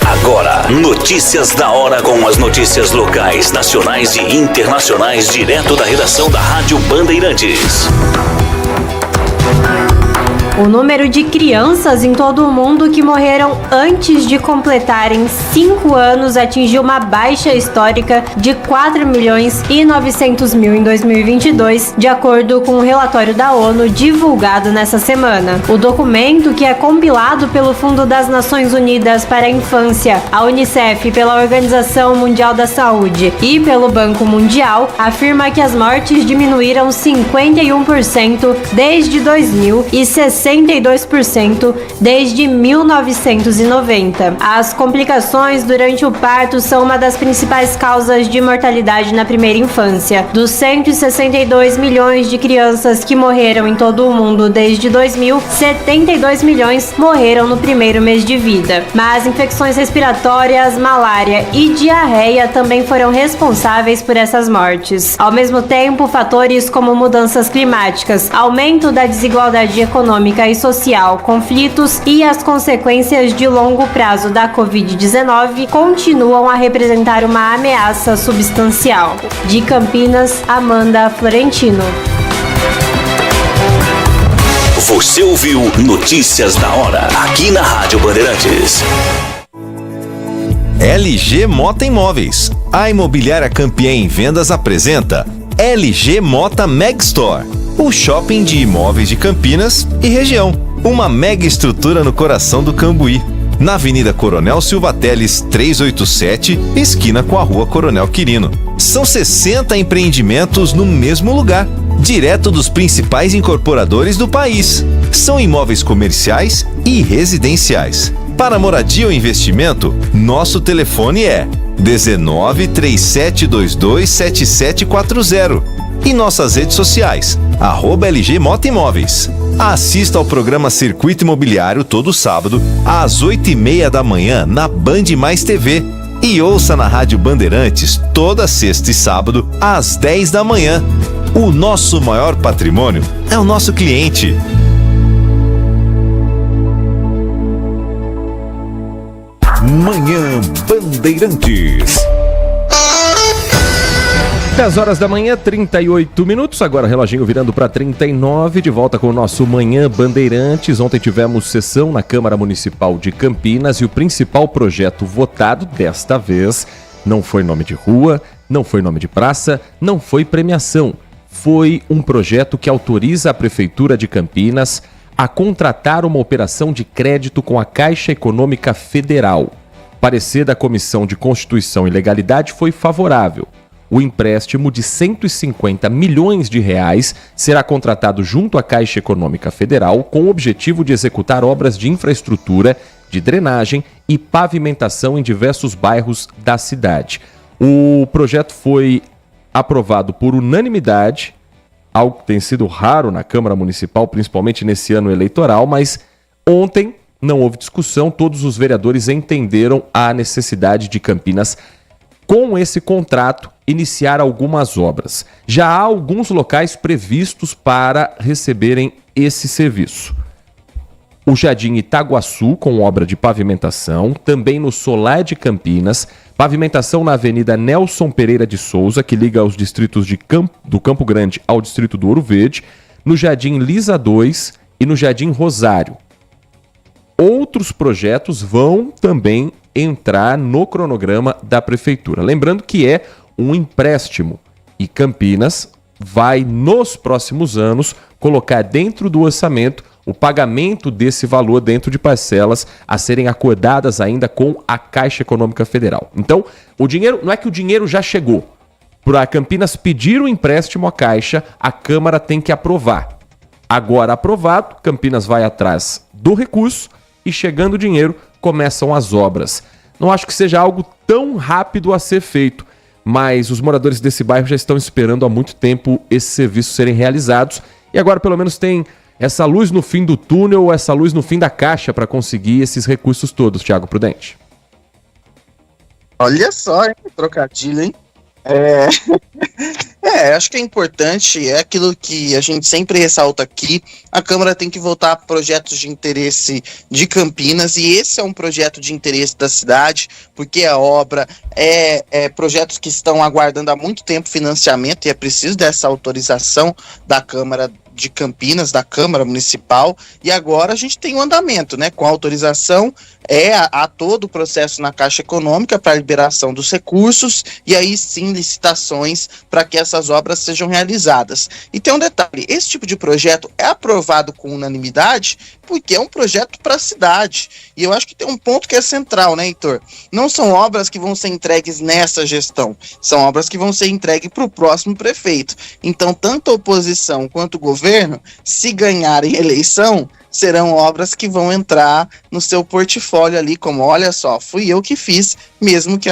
Agora, notícias da hora com as notícias locais, nacionais e internacionais direto da redação da Rádio Bandeirantes. O número de crianças em todo o mundo que morreram antes de completarem 5 anos atingiu uma baixa histórica de 4.900.000 em 2022, de acordo com um relatório da ONU divulgado nessa semana. O documento, que é compilado pelo Fundo das Nações Unidas para a Infância, a Unicef, pela Organização Mundial da Saúde e pelo Banco Mundial, afirma que as mortes diminuíram 51% desde 2000 e 62% desde 1990. As complicações durante o parto são uma das principais causas de mortalidade na primeira infância. Dos 162 milhões de crianças que morreram em todo o mundo desde 2000, 72 milhões morreram no primeiro mês de vida. Mas infecções respiratórias, malária e diarreia também foram responsáveis por essas mortes. Ao mesmo tempo, fatores como mudanças climáticas, aumento da desigualdade econômica e social, conflitos e as consequências de longo prazo da Covid-19 continuam a representar uma ameaça substancial. De Campinas, Amanda Florentino. Você ouviu Notícias da Hora, aqui na Rádio Bandeirantes. LG Mota Imóveis. A imobiliária campeã em vendas apresenta LG Mota Meg Store, o shopping de imóveis de Campinas e região. Uma mega estrutura no coração do Cambuí, na Avenida Coronel Silva Teles 387, esquina com a Rua Coronel Quirino. São 60 empreendimentos no mesmo lugar, direto dos principais incorporadores do país. São imóveis comerciais e residenciais. Para moradia ou investimento, nosso telefone é 19 3722 7740 e nossas redes sociais, @LG Mota Imóveis. Assista ao programa Circuito Imobiliário todo sábado, às 8h30 da manhã, na Band Mais TV. E ouça na Rádio Bandeirantes toda sexta e sábado, às 10 da manhã. O nosso maior patrimônio é o nosso cliente. Manhã Bandeirantes. 10 horas da manhã, 38 minutos. Agora reloginho virando para 39, de volta com o nosso Manhã Bandeirantes. Ontem tivemos sessão na Câmara Municipal de Campinas e o principal projeto votado desta vez não foi nome de rua, não foi nome de praça, não foi premiação. Foi um projeto que autoriza a Prefeitura de Campinas a contratar uma operação de crédito com a Caixa Econômica Federal. Parecer da Comissão de Constituição e Legalidade foi favorável. O empréstimo de 150 milhões de reais será contratado junto à Caixa Econômica Federal com o objetivo de executar obras de infraestrutura, de drenagem e pavimentação em diversos bairros da cidade. O projeto foi aprovado por unanimidade, algo que tem sido raro na Câmara Municipal, principalmente nesse ano eleitoral, mas ontem não houve discussão, todos os vereadores entenderam a necessidade de Campinas, com esse contrato, iniciar algumas obras. Já há alguns locais previstos para receberem esse serviço. O Jardim Itaguaçu, com obra de pavimentação, também no Solar de Campinas, pavimentação na Avenida Nelson Pereira de Souza, que liga aos distritos do Campo Grande ao distrito do Ouro Verde, no Jardim Lisa 2 e no Jardim Rosário. Outros projetos vão também entrar no cronograma da Prefeitura. Lembrando que é um empréstimo e Campinas vai, nos próximos anos, colocar dentro do orçamento o pagamento desse valor dentro de parcelas a serem acordadas ainda com a Caixa Econômica Federal. Então, o dinheiro, não é que o dinheiro já chegou. Para Campinas pedir o empréstimo à Caixa, a Câmara tem que aprovar. Agora aprovado, Campinas vai atrás do recurso e, chegando o dinheiro, começam as obras. Não acho que seja algo tão rápido a ser feito, mas os moradores desse bairro já estão esperando há muito tempo esses serviços serem realizados e agora pelo menos tem essa luz no fim do túnel, essa luz no fim da caixa para conseguir esses recursos todos, Thiago Prudente. Olha só, hein? Trocadilho, hein? Acho que é importante, é aquilo que a gente sempre ressalta aqui, a Câmara tem que votar a projetos de interesse de Campinas, e esse é um projeto de interesse da cidade, porque a obra projetos que estão aguardando há muito tempo financiamento, e é preciso dessa autorização da Câmara de Campinas, da Câmara Municipal, e agora a gente tem um andamento, né? Com a autorização, há todo o processo na Caixa Econômica para a liberação dos recursos, e aí sim licitações para que essas obras sejam realizadas. E tem um detalhe, esse tipo de projeto é aprovado com unanimidade porque é um projeto para a cidade, e eu acho que tem um ponto que é central, né, Heitor? Não são obras que vão ser entregues nessa gestão, são obras que vão ser entregues para o próximo prefeito. Então, tanto a oposição quanto o governo, se ganharem eleição, serão obras que vão entrar no seu portfólio ali, como, olha só, fui eu que fiz, mesmo que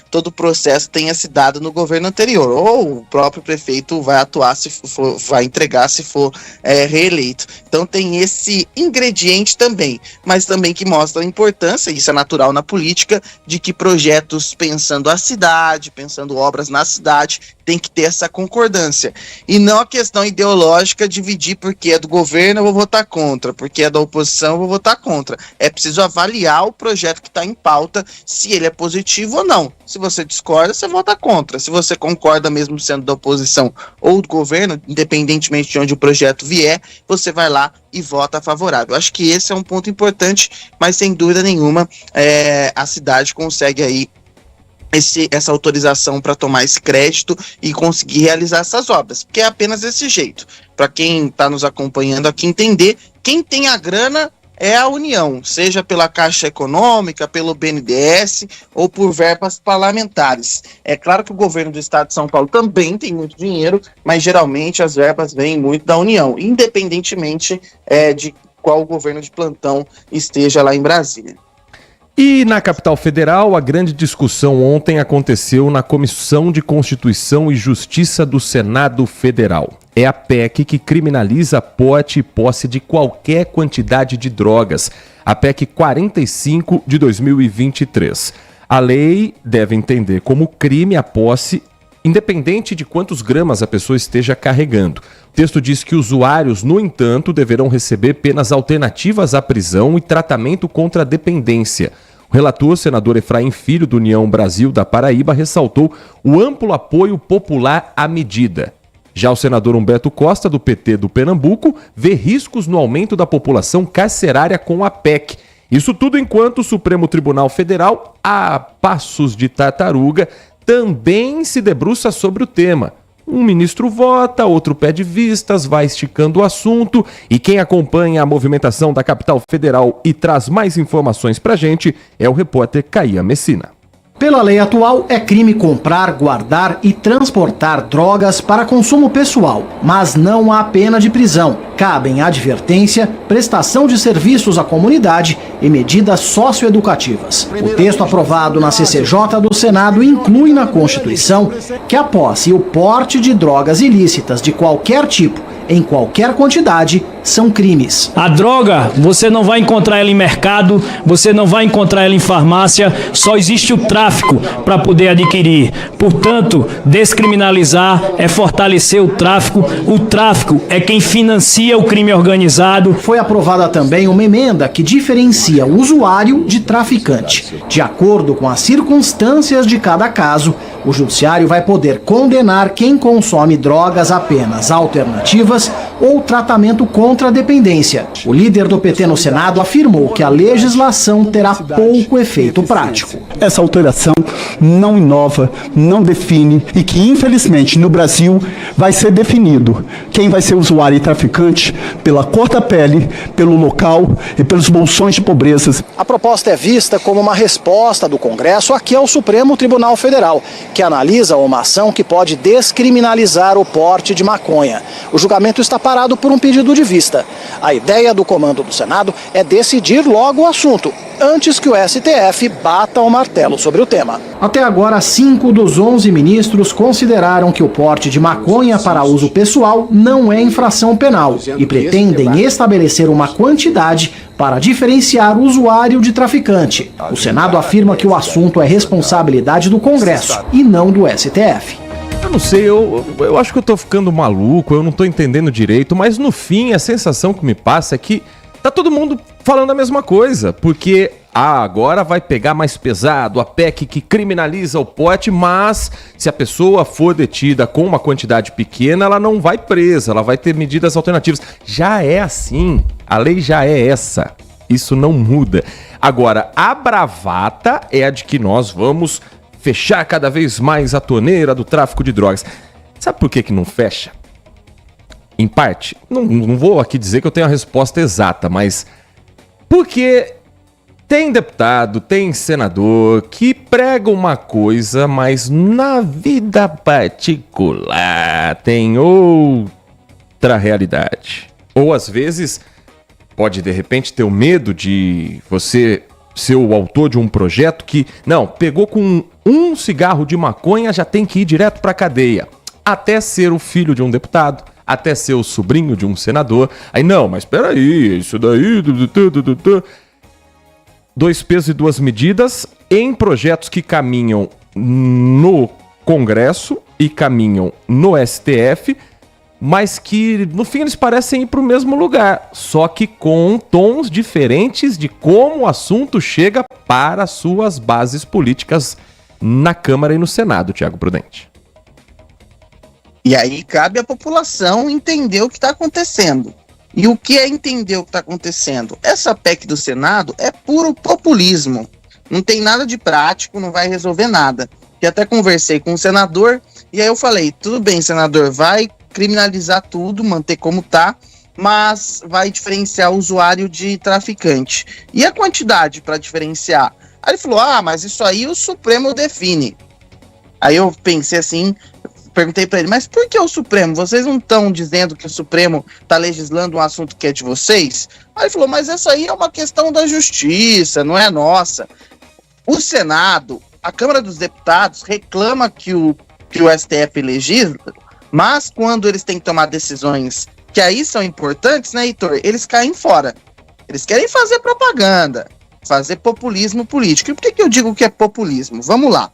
todo o processo tenha se dado no governo anterior, ou o próprio prefeito vai atuar, vai entregar se for reeleito. Então tem esse ingrediente também, mas também que mostra a importância, isso é natural na política, de que projetos pensando a cidade, pensando obras na cidade, tem que ter essa concordância. E não a questão ideológica, dividir porque é do governo eu vou votar contra, porque é da oposição eu vou votar contra. É preciso avaliar o projeto que está em pauta, se ele é positivo ou não. Se você discorda, você vota contra. Se você concorda, mesmo sendo da oposição ou do governo, independentemente de onde o projeto vier, você vai lá e vota favorável. Acho que esse é um ponto importante, mas sem dúvida nenhuma, a cidade consegue aí essa autorização para tomar esse crédito e conseguir realizar essas obras, porque é apenas desse jeito. Para quem está nos acompanhando aqui entender, quem tem a grana é a União, seja pela Caixa Econômica, pelo BNDES ou por verbas parlamentares. É claro que o governo do estado de São Paulo também tem muito dinheiro, mas geralmente as verbas vêm muito da União, independentemente de qual governo de plantão esteja lá em Brasília. E na capital federal, a grande discussão ontem aconteceu na Comissão de Constituição e Justiça do Senado Federal. É a PEC que criminaliza porte e posse de qualquer quantidade de drogas, a PEC 45 de 2023. A lei deve entender como crime a posse, independente de quantos gramas a pessoa esteja carregando. O texto diz que usuários, no entanto, deverão receber penas alternativas à prisão e tratamento contra a dependência. O relator, senador Efraim Filho, do União Brasil da Paraíba, ressaltou o amplo apoio popular à medida. Já o senador Humberto Costa, do PT do Pernambuco, vê riscos no aumento da população carcerária com a PEC. Isso tudo enquanto o Supremo Tribunal Federal, a passos de tartaruga, também se debruça sobre o tema. Um ministro vota, outro pede vistas, vai esticando o assunto, e quem acompanha a movimentação da capital federal e traz mais informações pra gente é o repórter Caia Messina. Pela lei atual, é crime comprar, guardar e transportar drogas para consumo pessoal, mas não há pena de prisão. Cabem advertência, prestação de serviços à comunidade e medidas socioeducativas. O texto aprovado na CCJ do Senado inclui na Constituição que a posse e o porte de drogas ilícitas de qualquer tipo, em qualquer quantidade, são crimes. A droga, você não vai encontrar ela em mercado, você não vai encontrar ela em farmácia, só existe o tráfico para poder adquirir. Portanto, descriminalizar é fortalecer o tráfico. O tráfico é quem financia o crime organizado. Foi aprovada também uma emenda que diferencia o usuário de traficante. De acordo com as circunstâncias de cada caso, o judiciário vai poder condenar quem consome drogas apenas alternativas ou tratamento contra a dependência. O líder do PT no Senado afirmou que a legislação terá pouco efeito prático. Essa alteração não inova, não define e que, infelizmente, no Brasil vai ser definido quem vai ser usuário e traficante pela cor da pele, pelo local e pelos bolsões de pobrezas. A proposta é vista como uma resposta do Congresso aqui ao Supremo Tribunal Federal, que analisa uma ação que pode descriminalizar o porte de maconha. O julgamento está parado por um pedido de vista. A ideia do comando do Senado é decidir logo o assunto, antes que o STF bata o martelo sobre o tema. Até agora, 5 dos 11 ministros consideraram que o porte de maconha para uso pessoal não é infração penal e pretendem estabelecer uma quantidade para diferenciar o usuário de traficante. O Senado afirma que o assunto é responsabilidade do Congresso e não do STF. Eu não sei, eu acho que eu tô ficando maluco, eu não tô entendendo direito, mas no fim a sensação que me passa é que tá todo mundo falando a mesma coisa, porque agora vai pegar mais pesado, a PEC que criminaliza o porte, mas se a pessoa for detida com uma quantidade pequena, ela não vai presa, ela vai ter medidas alternativas. Já é assim, a lei já é essa, isso não muda. Agora, a bravata é a de que nós vamos fechar cada vez mais a torneira do tráfico de drogas. Sabe por que não fecha? Em parte, não vou aqui dizer que eu tenho a resposta exata, mas porque tem deputado, tem senador que prega uma coisa, mas na vida particular tem outra realidade. Ou às vezes pode de repente ter o medo de você ser o autor de um projeto que, não, pegou com um cigarro de maconha, já tem que ir direto pra cadeia. Até ser o filho de um deputado, até ser o sobrinho de um senador. Aí, não, mas peraí, isso daí... Dois pesos e duas medidas em projetos que caminham no Congresso e caminham no STF, mas que no fim eles parecem ir para o mesmo lugar, só que com tons diferentes de como o assunto chega para suas bases políticas na Câmara e no Senado, Thiago Prudente. E aí cabe à população entender o que está acontecendo. E o que é entender o que está acontecendo? Essa PEC do Senado é puro populismo. Não tem nada de prático, não vai resolver nada. E até conversei com o senador, e aí eu falei, tudo bem, senador, vai criminalizar tudo, manter como tá, mas vai diferenciar o usuário de traficante. E a quantidade para diferenciar? Aí ele falou, mas isso aí o Supremo define. Aí eu pensei assim, perguntei para ele, mas por que o Supremo? Vocês não estão dizendo que o Supremo está legislando um assunto que é de vocês? Aí ele falou, mas essa aí é uma questão da justiça, não é nossa. O Senado, a Câmara dos Deputados reclama que o STF legisla, mas quando eles têm que tomar decisões que aí são importantes, né, Heitor? Eles caem fora. Eles querem fazer propaganda, fazer populismo político. E por que eu digo que é populismo? Vamos lá.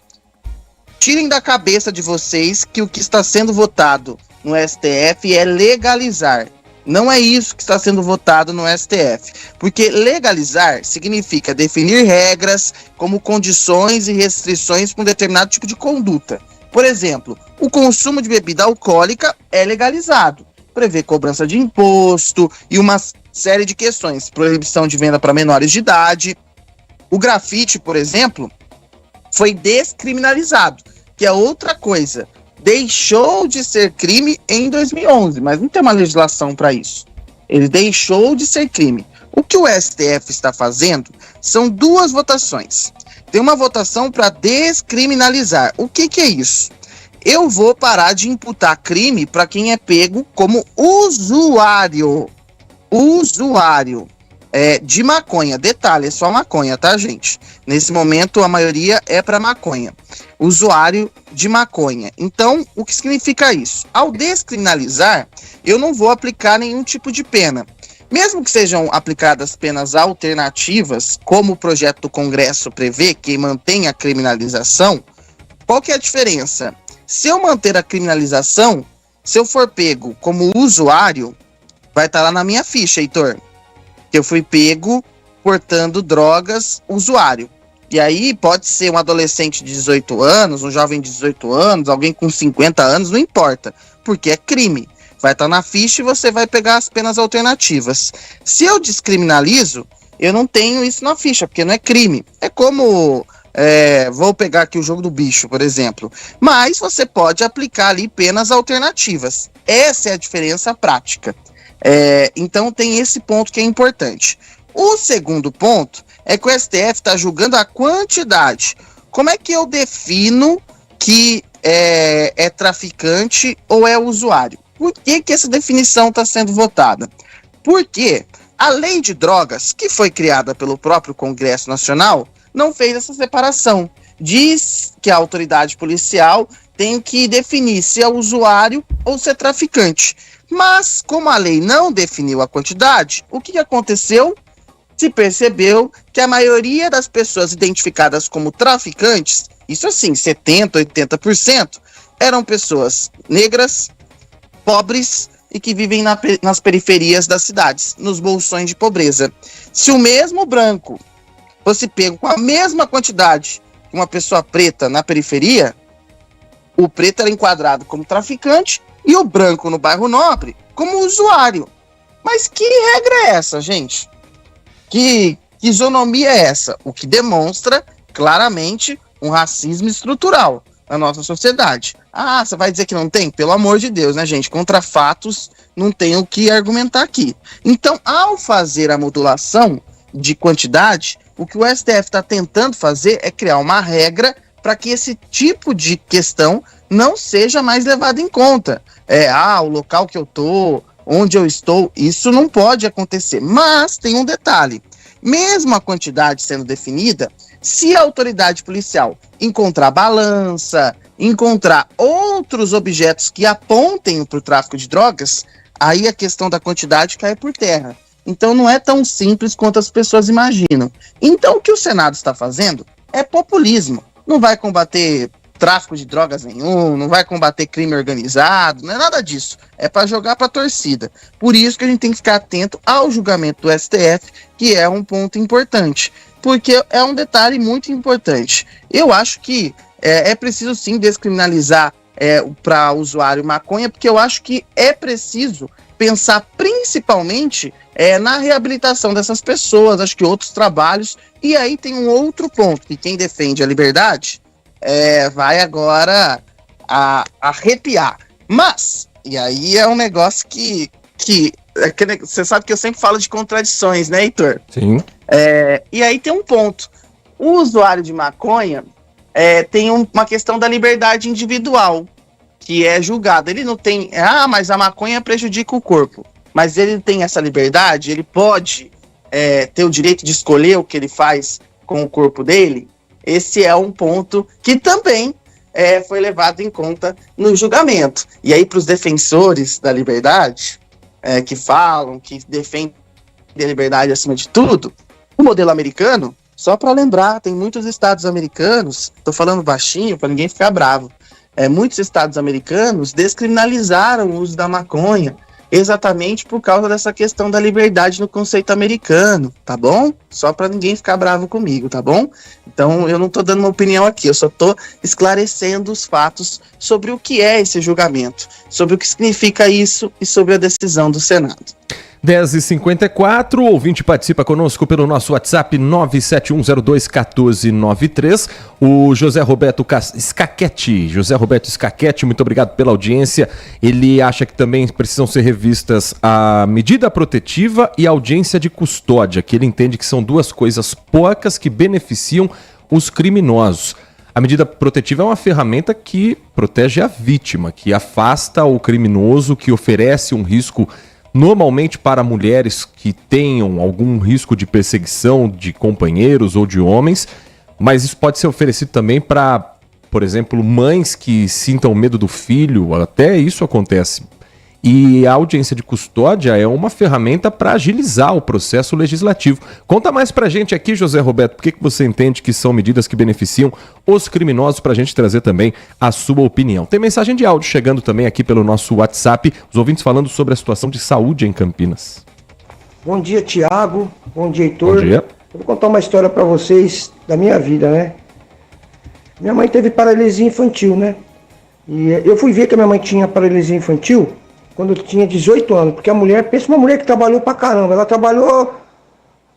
Tirem da cabeça de vocês que o que está sendo votado no STF é legalizar. Não é isso que está sendo votado no STF. Porque legalizar significa definir regras como condições e restrições para um determinado tipo de conduta. Por exemplo, o consumo de bebida alcoólica é legalizado. Prevê cobrança de imposto e uma série de questões. Proibição de venda para menores de idade. O grafite, por exemplo, foi descriminalizado, que é outra coisa. Deixou de ser crime em 2011, mas não tem uma legislação para isso. Ele deixou de ser crime. O que o STF está fazendo são duas votações. tem uma votação para descriminalizar. O que é isso? Eu vou parar de imputar crime para quem é pego como usuário de maconha. Detalhe, é só maconha, tá, gente? Nesse momento, a maioria é para maconha. Usuário de maconha. Então, o que significa isso? Ao descriminalizar, eu não vou aplicar nenhum tipo de pena. Mesmo que sejam aplicadas penas alternativas, como o projeto do Congresso prevê, que mantém a criminalização, qual que é a diferença? Se eu manter a criminalização, se eu for pego como usuário, vai estar lá na minha ficha, Heitor, que eu fui pego portando drogas usuário. E aí pode ser um adolescente de 18 anos, um jovem de 18 anos, alguém com 50 anos, não importa, porque é crime. Vai estar na ficha e você vai pegar as penas alternativas. Se eu descriminalizo, eu não tenho isso na ficha, porque não é crime. É como, vou pegar aqui o jogo do bicho, por exemplo. Mas você pode aplicar ali penas alternativas. Essa é a diferença prática. Então tem esse ponto que é importante. O segundo ponto é que o STF está julgando a quantidade. Como é que eu defino que é traficante ou é usuário? Por que essa definição está sendo votada? Porque a lei de drogas, que foi criada pelo próprio Congresso Nacional, não fez essa separação. Diz que a autoridade policial tem que definir se é usuário ou se é traficante. Mas, como a lei não definiu a quantidade, o que aconteceu? Se percebeu que a maioria das pessoas identificadas como traficantes, isso assim, 70%, 80%, eram pessoas negras, pobres e que vivem nas periferias das cidades, nos bolsões de pobreza. Se o mesmo branco fosse pego com a mesma quantidade que uma pessoa preta na periferia, o preto era enquadrado como traficante e o branco no bairro nobre como usuário. Mas que regra é essa, gente? Que isonomia é essa? O que demonstra claramente um racismo estrutural na nossa sociedade. Ah, você vai dizer que não tem? Pelo amor de Deus, né, gente? Contra fatos não tem o que argumentar aqui. Então, ao fazer a modulação de quantidade, o que o STF está tentando fazer é criar uma regra para que esse tipo de questão não seja mais levado em conta. O local que eu tô, onde eu estou, isso não pode acontecer. Mas tem um detalhe. Mesmo a quantidade sendo definida, se a autoridade policial encontrar balança, encontrar outros objetos que apontem para o tráfico de drogas, aí a questão da quantidade cai por terra. Então não é tão simples quanto as pessoas imaginam. Então o que o Senado está fazendo é populismo. Não vai combater tráfico de drogas nenhum, não vai combater crime organizado, não é nada disso. É para jogar para a torcida. Por isso que a gente tem que ficar atento ao julgamento do STF, que é um ponto importante. Porque é um detalhe muito importante. Eu acho que é preciso sim descriminalizar para usuário maconha, porque eu acho que é preciso pensar principalmente na reabilitação dessas pessoas, acho que outros trabalhos. E aí tem um outro ponto, que quem defende a liberdade vai agora arrepiar. Mas, e aí é um negócio que você sabe que eu sempre falo de contradições, né, Heitor? Sim. E aí tem um ponto. O usuário de maconha tem uma questão da liberdade individual, que é julgado. Ele não tem... mas a maconha prejudica o corpo. Mas ele tem essa liberdade, ele pode ter o direito de escolher o que ele faz com o corpo dele. Esse é um ponto que também foi levado em conta no julgamento. E aí, para os defensores da liberdade, que falam, que defendem a liberdade acima de tudo, o modelo americano, só para lembrar, tem muitos estados americanos, estou falando baixinho para ninguém ficar bravo, muitos estados americanos descriminalizaram o uso da maconha, exatamente por causa dessa questão da liberdade no conceito americano, tá bom? Só para ninguém ficar bravo comigo, tá bom? Então eu não tô dando uma opinião aqui, eu só tô esclarecendo os fatos sobre o que é esse julgamento, sobre o que significa isso e sobre a decisão do Senado. 10h54, o ouvinte participa conosco pelo nosso WhatsApp 971021493. O José Roberto Scaquete, muito obrigado pela audiência. Ele acha que também precisam ser revistas a medida protetiva e a audiência de custódia, que ele entende que são duas coisas porcas que beneficiam os criminosos. A medida protetiva é uma ferramenta que protege a vítima, que afasta o criminoso, que oferece um risco normalmente para mulheres que tenham algum risco de perseguição de companheiros ou de homens, mas isso pode ser oferecido também para, por exemplo, mães que sintam medo do filho, até isso acontece. E a audiência de custódia é uma ferramenta para agilizar o processo legislativo. Conta mais pra gente aqui, José Roberto, por que você entende que são medidas que beneficiam os criminosos, pra gente trazer também a sua opinião. Tem mensagem de áudio chegando também aqui pelo nosso WhatsApp, os ouvintes falando sobre a situação de saúde em Campinas. Bom dia, Tiago. Bom dia, Heitor. Bom dia. Eu vou contar uma história pra vocês da minha vida, né? Minha mãe teve paralisia infantil, né? E eu fui ver que a minha mãe tinha paralisia infantil quando eu tinha 18 anos, porque a mulher, pensa uma mulher que trabalhou pra caramba, ela trabalhou,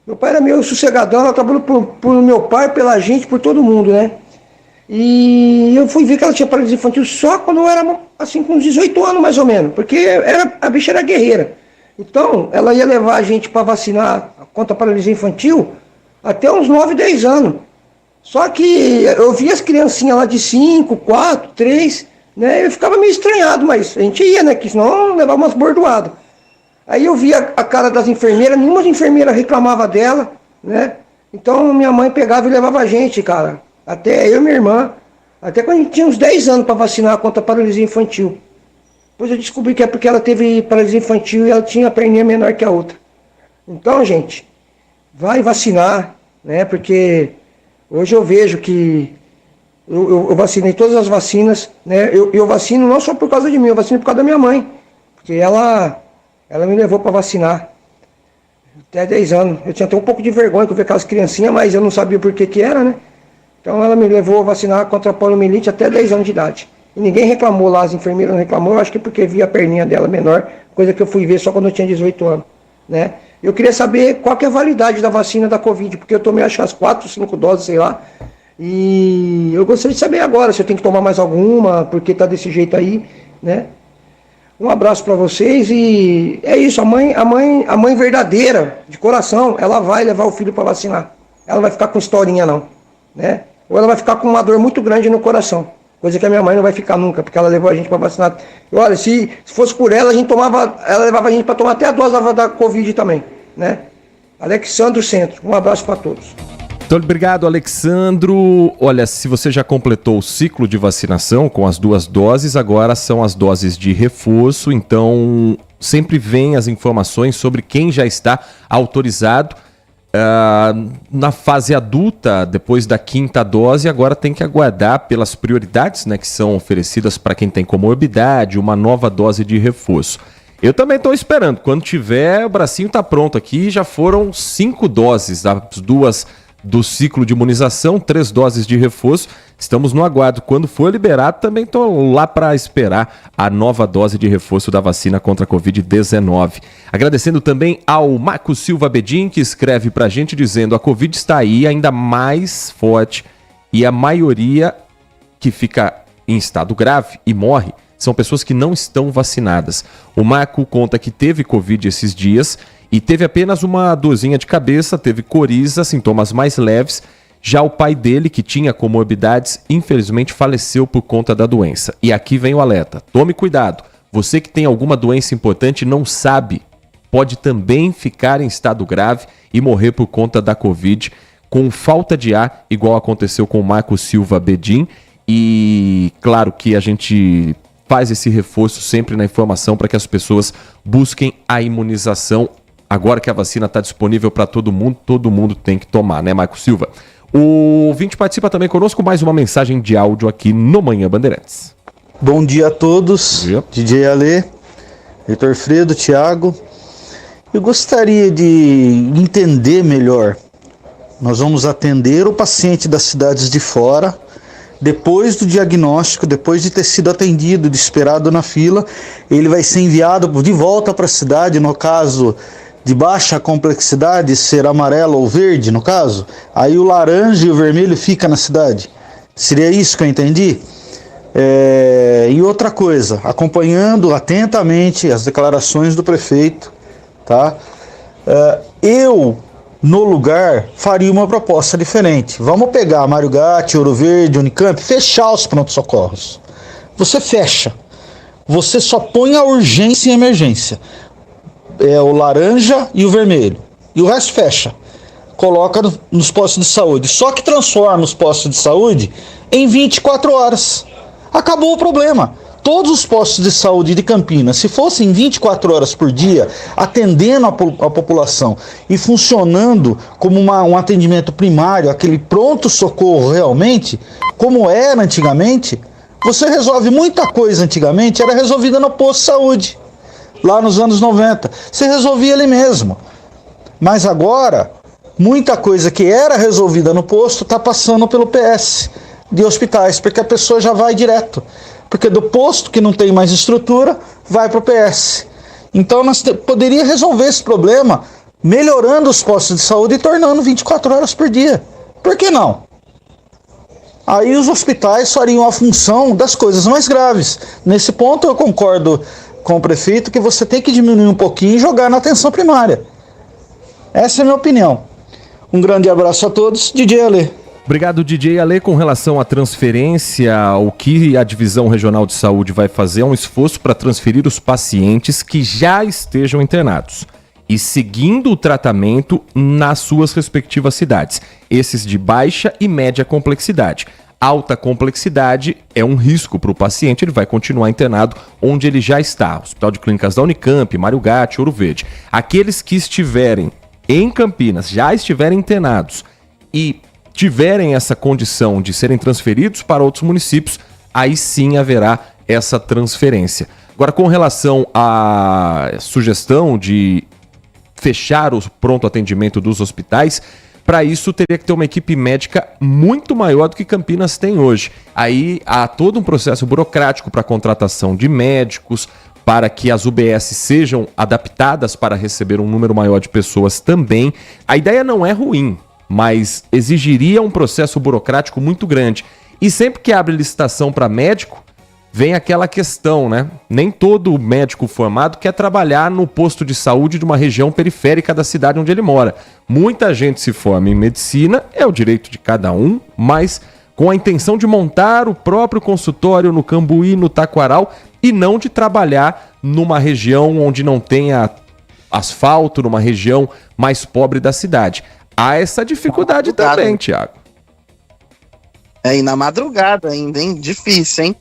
meu pai era meio sossegadão, ela trabalhou por meu pai, pela gente, por todo mundo, né? E eu fui ver que ela tinha paralisia infantil só quando eu era, assim, com uns 18 anos mais ou menos, porque a bicha era guerreira. Então, ela ia levar a gente pra vacinar contra a paralisia infantil até uns 9, 10 anos. Só que eu via as criancinhas lá de 5, 4, 3... né? Eu ficava meio estranhado, mas a gente ia, né? Que senão levava umas bordoadas. Aí eu via a cara das enfermeiras, nenhuma enfermeira reclamava dela, né? Então minha mãe pegava e levava a gente, cara. Até eu e minha irmã. Até quando a gente tinha uns 10 anos para vacinar contra a paralisia infantil. Depois eu descobri que é porque ela teve paralisia infantil e ela tinha a perninha menor que a outra. Então, gente, vai vacinar, né? Porque hoje eu vejo que eu vacinei todas as vacinas, né? Eu vacino não só por causa de mim, eu vacino por causa da minha mãe. Porque ela me levou para vacinar. Até 10 anos. Eu tinha até um pouco de vergonha que eu vi aquelas criancinhas, mas eu não sabia por que era, né? Então ela me levou a vacinar contra a poliomielite até 10 anos de idade. E ninguém reclamou lá, as enfermeiras não reclamou, eu acho que porque via a perninha dela menor, coisa que eu fui ver só quando eu tinha 18 anos, né? Eu queria saber qual que é a validade da vacina da Covid, porque eu tomei acho as 4, 5 doses, sei lá. E eu gostaria de saber agora se eu tenho que tomar mais alguma, porque tá desse jeito aí, né? Um abraço para vocês e é isso, a mãe verdadeira, de coração, ela vai levar o filho para vacinar. Ela não vai ficar com historinha não, né? Ou ela vai ficar com uma dor muito grande no coração, coisa que a minha mãe não vai ficar nunca, porque ela levou a gente para vacinar. E olha, se fosse por ela, ela levava a gente para tomar até a dose da Covid também, né? Alexandro Centro, um abraço para todos. Muito obrigado, Alexandro. Olha, se você já completou o ciclo de vacinação com as 2 doses, agora são as doses de reforço, então sempre vem as informações sobre quem já está autorizado. Na fase adulta, depois da 5ª dose, agora tem que aguardar pelas prioridades, né, que são oferecidas para quem tem comorbidade, uma nova dose de reforço. Eu também estou esperando, quando tiver, o bracinho está pronto aqui, já foram 5 doses, as 2 do ciclo de imunização, 3 doses de reforço. Estamos no aguardo. Quando for liberado, também estou lá para esperar a nova dose de reforço da vacina contra a Covid-19. Agradecendo também ao Marco Silva Bedin, que escreve para a gente dizendo: a Covid está aí ainda mais forte e a maioria que fica em estado grave e morre são pessoas que não estão vacinadas. O Marco conta que teve Covid esses dias e teve apenas uma dorzinha de cabeça, teve coriza, sintomas mais leves. Já o pai dele, que tinha comorbidades, infelizmente faleceu por conta da doença. E aqui vem o alerta. Tome cuidado. Você que tem alguma doença importante e não sabe, pode também ficar em estado grave e morrer por conta da Covid, com falta de ar, igual aconteceu com o Marco Silva Bedin. E claro que a gente faz esse reforço sempre na informação para que as pessoas busquem a imunização. Agora que a vacina está disponível para todo mundo tem que tomar, né, Marco Silva? O ouvinte participa também conosco, mais uma mensagem de áudio aqui no Manhã Bandeirantes. Bom dia a todos, DJ Alê, Heitor Fredo, Thiago. Eu gostaria de entender melhor. Nós vamos atender o paciente das cidades de fora, depois do diagnóstico, depois de ter sido atendido, de esperado na fila, ele vai ser enviado de volta para a cidade, no caso de baixa complexidade, ser amarelo ou verde, no caso, aí o laranja e o vermelho fica na cidade. Seria isso que eu entendi? E outra coisa, acompanhando atentamente as declarações do prefeito, tá? Eu no lugar, faria uma proposta diferente. Vamos pegar Mário Gatti, Ouro Verde, Unicamp, fechar os prontos-socorros. Você fecha. Você só põe a urgência e emergência. É o laranja e o vermelho. E o resto fecha. Coloca nos postos de saúde. Só que transforma os postos de saúde em 24 horas. Acabou o problema. Todos os postos de saúde de Campinas, se fossem 24 horas por dia, atendendo a população e funcionando como um atendimento primário, aquele pronto-socorro realmente, como era antigamente, você resolve muita coisa antigamente, era resolvida no posto de saúde, lá nos anos 90. Você resolvia ali mesmo. Mas agora, muita coisa que era resolvida no posto está passando pelo PS de hospitais, porque a pessoa já vai direto. Porque do posto que não tem mais estrutura, vai para o PS. Então nós poderia resolver esse problema melhorando os postos de saúde e tornando 24 horas por dia. Por que não? Aí os hospitais fariam a função das coisas mais graves. Nesse ponto eu concordo com o prefeito que você tem que diminuir um pouquinho e jogar na atenção primária. Essa é a minha opinião. Um grande abraço a todos, DJ Alê. Obrigado, DJ Ale. Com relação à transferência, o que a Divisão Regional de Saúde vai fazer é um esforço para transferir os pacientes que já estejam internados e seguindo o tratamento nas suas respectivas cidades. Esses de baixa e média complexidade. Alta complexidade é um risco para o paciente, ele vai continuar internado onde ele já está. Hospital de Clínicas da Unicamp, Mário Gatti, Ouro Verde. Aqueles que estiverem em Campinas, já estiverem internados e tiverem essa condição de serem transferidos para outros municípios, aí sim haverá essa transferência. Agora, com relação à sugestão de fechar o pronto atendimento dos hospitais, para isso teria que ter uma equipe médica muito maior do que Campinas tem hoje. Aí há todo um processo burocrático para a contratação de médicos, para que as UBS sejam adaptadas para receber um número maior de pessoas também. A ideia não é ruim, mas exigiria um processo burocrático muito grande. E sempre que abre licitação para médico, vem aquela questão, né? Nem todo médico formado quer trabalhar no posto de saúde de uma região periférica da cidade onde ele mora. Muita gente se forma em medicina, é o direito de cada um, mas com a intenção de montar o próprio consultório no Cambuí, no Taquaral, e não de trabalhar numa região onde não tenha asfalto, numa região mais pobre da cidade. Há essa dificuldade também, Thiago. E na madrugada ainda, hein? Difícil, hein?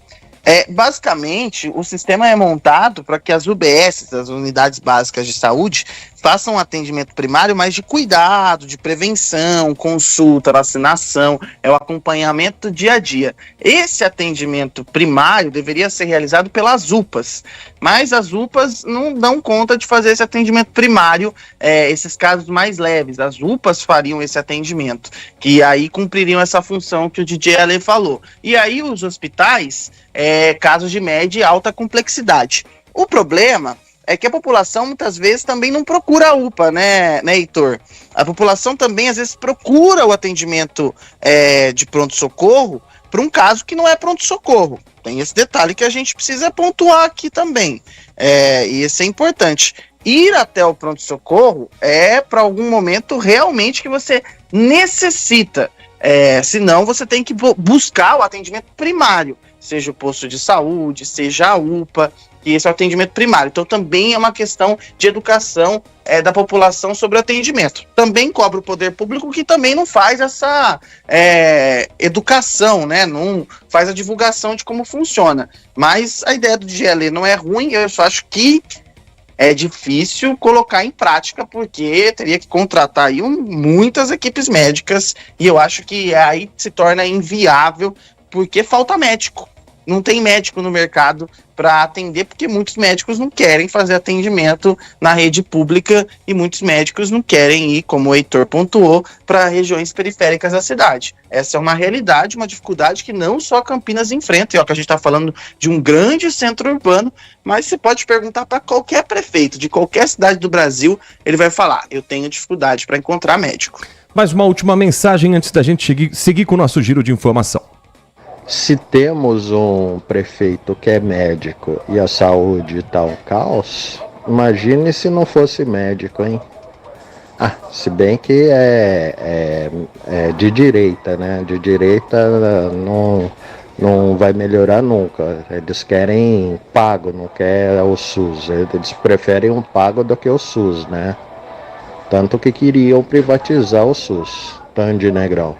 Basicamente, o sistema é montado para que as UBS, as Unidades Básicas de Saúde, façam um atendimento primário, mas de cuidado, de prevenção, consulta, vacinação, é o acompanhamento do dia a dia. Esse atendimento primário deveria ser realizado pelas UPAs, mas as UPAs não dão conta de fazer esse atendimento primário, esses casos mais leves. As UPAs fariam esse atendimento, que aí cumpririam essa função que o DJ Ale falou. E aí os hospitais, casos de média e alta complexidade. O problema é que a população muitas vezes também não procura a UPA, né, Heitor? A população também às vezes procura o atendimento de pronto-socorro para um caso que não é pronto-socorro. Tem esse detalhe que a gente precisa pontuar aqui também. E isso é importante. Ir até o pronto-socorro é para algum momento realmente que você necessita. Senão você tem que buscar o atendimento primário, seja o posto de saúde, seja a UPA, e esse é o atendimento primário. Então também é uma questão de educação da população sobre o atendimento. Também cobra o poder público, que também não faz essa educação, né? Não faz a divulgação de como funciona. Mas a ideia do DGL não é ruim, eu só acho que é difícil colocar em prática, porque teria que contratar aí muitas equipes médicas, e eu acho que aí se torna inviável, porque falta médico. Não tem médico no mercado para atender, porque muitos médicos não querem fazer atendimento na rede pública e muitos médicos não querem ir, como o Heitor pontuou, para regiões periféricas da cidade. Essa é uma realidade, uma dificuldade que não só Campinas enfrenta, e ó, que a gente está falando de um grande centro urbano, mas você pode perguntar para qualquer prefeito de qualquer cidade do Brasil, ele vai falar, eu tenho dificuldade para encontrar médico. Mais uma última mensagem antes da gente seguir com o nosso giro de informação. Se temos um prefeito que é médico e a saúde está um caos, imagine se não fosse médico, hein? Se bem que é de direita, né? De direita não vai melhorar nunca. Eles querem pago, não quer o SUS. Eles preferem um pago do que o SUS, né? Tanto que queriam privatizar o SUS. Tandy Negrão.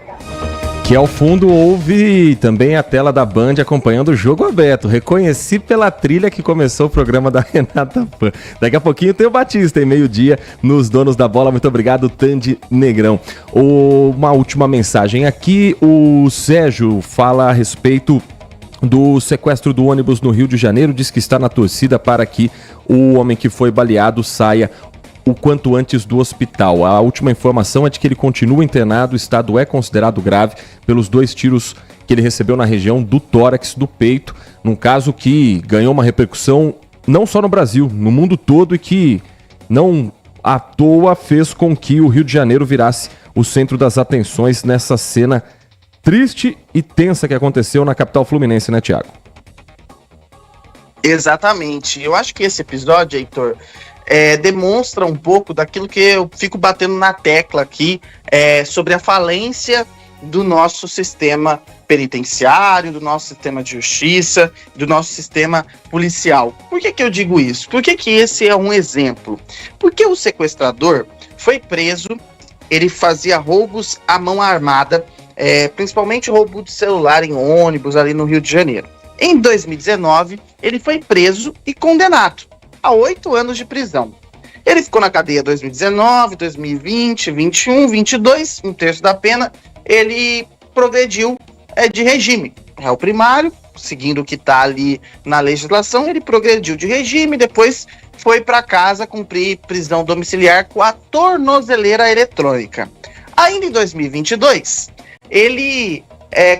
Que ao fundo houve também a tela da Band acompanhando o Jogo Aberto. Reconheci pela trilha que começou o programa da Renata Pan. Daqui a pouquinho tem o Batista, em meio-dia, nos Donos da Bola. Muito obrigado, Tandy Negrão. Uma última mensagem aqui. O Sérgio fala a respeito do sequestro do ônibus no Rio de Janeiro. Diz que está na torcida para que o homem que foi baleado saia o quanto antes do hospital. A última informação é de que ele continua internado, o estado é considerado grave pelos 2 tiros que ele recebeu na região do tórax, do peito, num caso que ganhou uma repercussão não só no Brasil, no mundo todo, e que não à toa fez com que o Rio de Janeiro virasse o centro das atenções nessa cena triste e tensa que aconteceu na capital fluminense, né, Thiago? Exatamente. Eu acho que esse episódio, Heitor, demonstra um pouco daquilo que eu fico batendo na tecla aqui, sobre a falência do nosso sistema penitenciário, do nosso sistema de justiça, do nosso sistema policial. Por que eu digo isso? Por que esse é um exemplo? Porque o sequestrador foi preso, ele fazia roubos à mão armada, principalmente roubo de celular em ônibus ali no Rio de Janeiro. Em 2019, ele foi preso e condenado a 8 anos de prisão. Ele ficou na cadeia 2019, 2020, 21, 22, um terço da pena. Ele progrediu de regime. Réu primário, seguindo o que está ali na legislação, ele progrediu de regime, depois foi para casa cumprir prisão domiciliar com a tornozeleira eletrônica. Ainda em 2022, ele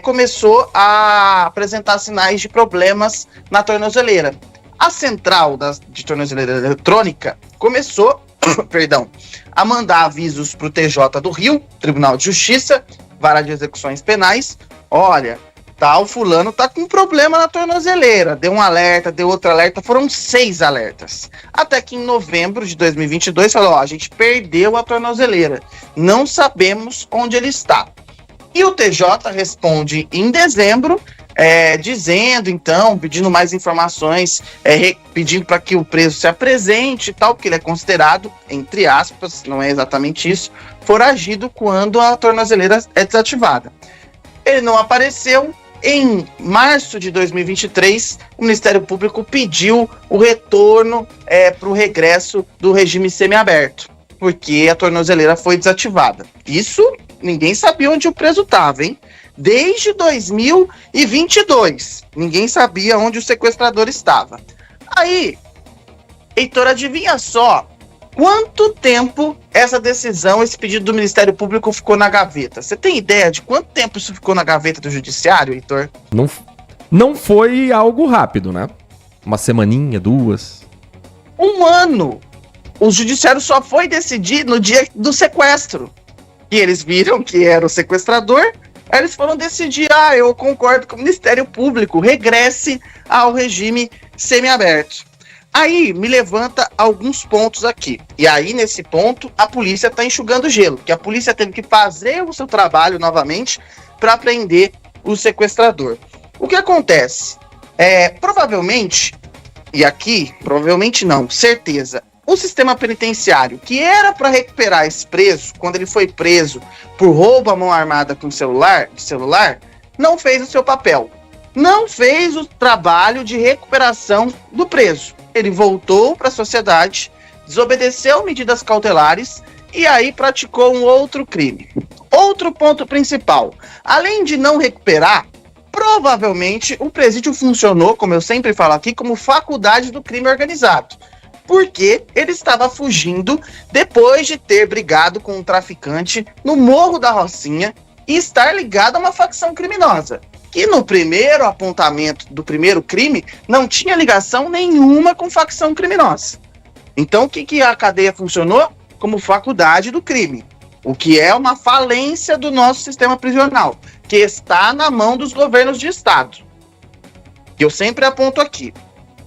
começou a apresentar sinais de problemas na tornozeleira. A central de tornozeleira eletrônica começou a mandar avisos para o TJ do Rio, Tribunal de Justiça, Vara de Execuções Penais. Olha, o fulano tá com problema na tornozeleira. Deu um alerta, deu outro alerta, foram 6 alertas. Até que em novembro de 2022 falou, a gente perdeu a tornozeleira, não sabemos onde ele está. E o TJ responde em dezembro, dizendo, então, pedindo mais informações, pedindo para que o preso se apresente e tal, porque ele é considerado, entre aspas, não é exatamente isso, foragido quando a tornozeleira é desativada. Ele não apareceu. Em março de 2023, o Ministério Público pediu o retorno para o regresso do regime semiaberto, porque a tornozeleira foi desativada. Isso ninguém sabia onde o preso estava, hein? Desde 2022, ninguém sabia onde o sequestrador estava. Aí, Heitor, adivinha só quanto tempo essa decisão, esse pedido do Ministério Público ficou na gaveta? Você tem ideia de quanto tempo isso ficou na gaveta do Judiciário, Heitor? Não foi algo rápido, né? Uma semaninha, 2. 1 ano! O Judiciário só foi decidir no dia do sequestro. E eles viram que era o sequestrador. Aí eles foram decidir, eu concordo com o Ministério Público, regresse ao regime semiaberto. Aí me levanta alguns pontos aqui. E aí, nesse ponto, a polícia está enxugando gelo, porque a polícia teve que fazer o seu trabalho novamente para prender o sequestrador. O que acontece? Provavelmente, e aqui, provavelmente não, certeza, o sistema penitenciário, que era para recuperar esse preso, quando ele foi preso por roubo à mão armada com celular, não fez o seu papel. Não fez o trabalho de recuperação do preso. Ele voltou para a sociedade, desobedeceu medidas cautelares e aí praticou um outro crime. Outro ponto principal, além de não recuperar, provavelmente o presídio funcionou, como eu sempre falo aqui, como faculdade do crime organizado. Porque ele estava fugindo depois de ter brigado com um traficante no Morro da Rocinha e estar ligado a uma facção criminosa, que no primeiro apontamento do primeiro crime não tinha ligação nenhuma com facção criminosa. Então o que a cadeia funcionou? Como faculdade do crime, o que é uma falência do nosso sistema prisional, que está na mão dos governos de estado, que eu sempre aponto aqui.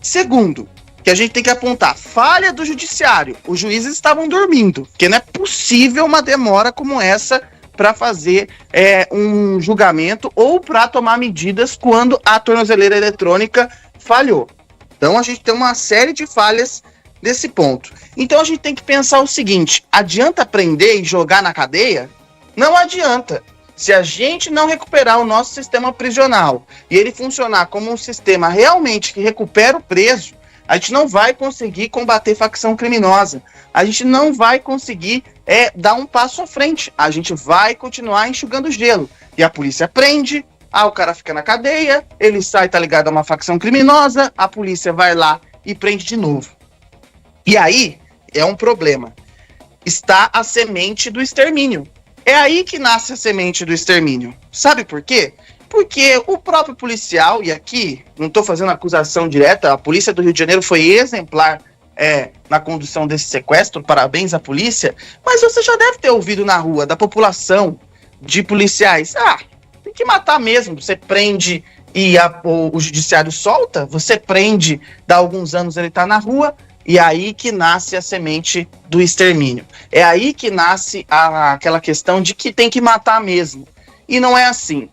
Segundo, que a gente tem que apontar falha do judiciário. Os juízes estavam dormindo, porque não é possível uma demora como essa para fazer um julgamento ou para tomar medidas quando a tornozeleira eletrônica falhou. Então a gente tem uma série de falhas nesse ponto. Então a gente tem que pensar o seguinte: adianta prender e jogar na cadeia? Não adianta. Se a gente não recuperar o nosso sistema prisional e ele funcionar como um sistema realmente que recupera o preso, a gente não vai conseguir combater facção criminosa. A gente não vai conseguir dar um passo à frente. A gente vai continuar enxugando gelo. E a polícia prende, o cara fica na cadeia, ele sai, tá ligado a uma facção criminosa, a polícia vai lá e prende de novo. E aí é um problema. Está a semente do extermínio. É aí que nasce a semente do extermínio. Sabe por quê? Porque o próprio policial, e aqui não estou fazendo acusação direta, a polícia do Rio de Janeiro foi exemplar na condução desse sequestro, parabéns à polícia, mas você já deve ter ouvido na rua da população, de policiais, tem que matar mesmo, você prende e o judiciário solta, você prende, dá alguns anos ele está na rua, e é aí que nasce a semente do extermínio. É aí que nasce aquela questão de que tem que matar mesmo. E não é assim.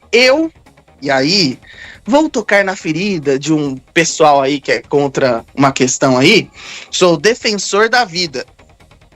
E aí, vou tocar na ferida de um pessoal aí que é contra uma questão aí, sou defensor da vida.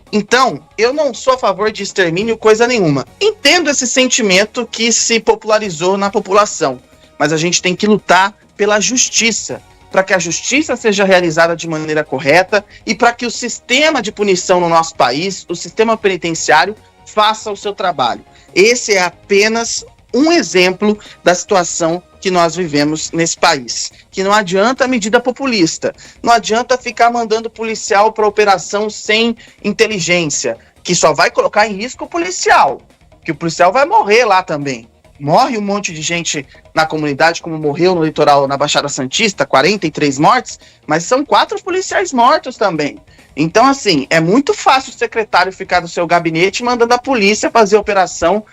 Então, eu não sou a favor de extermínio coisa nenhuma. Entendo esse sentimento que se popularizou na população, mas a gente tem que lutar pela justiça, para que a justiça seja realizada de maneira correta e para que o sistema de punição no nosso país, o sistema penitenciário, faça o seu trabalho. Esse é apenas um exemplo da situação que nós vivemos nesse país. Que não adianta medida populista, não adianta ficar mandando policial para operação sem inteligência, que só vai colocar em risco o policial, que o policial vai morrer lá também. Morre um monte de gente na comunidade, como morreu no litoral, na Baixada Santista, 43 mortes, mas são 4 policiais mortos também. Então, assim, é muito fácil o secretário ficar no seu gabinete mandando a polícia fazer a operação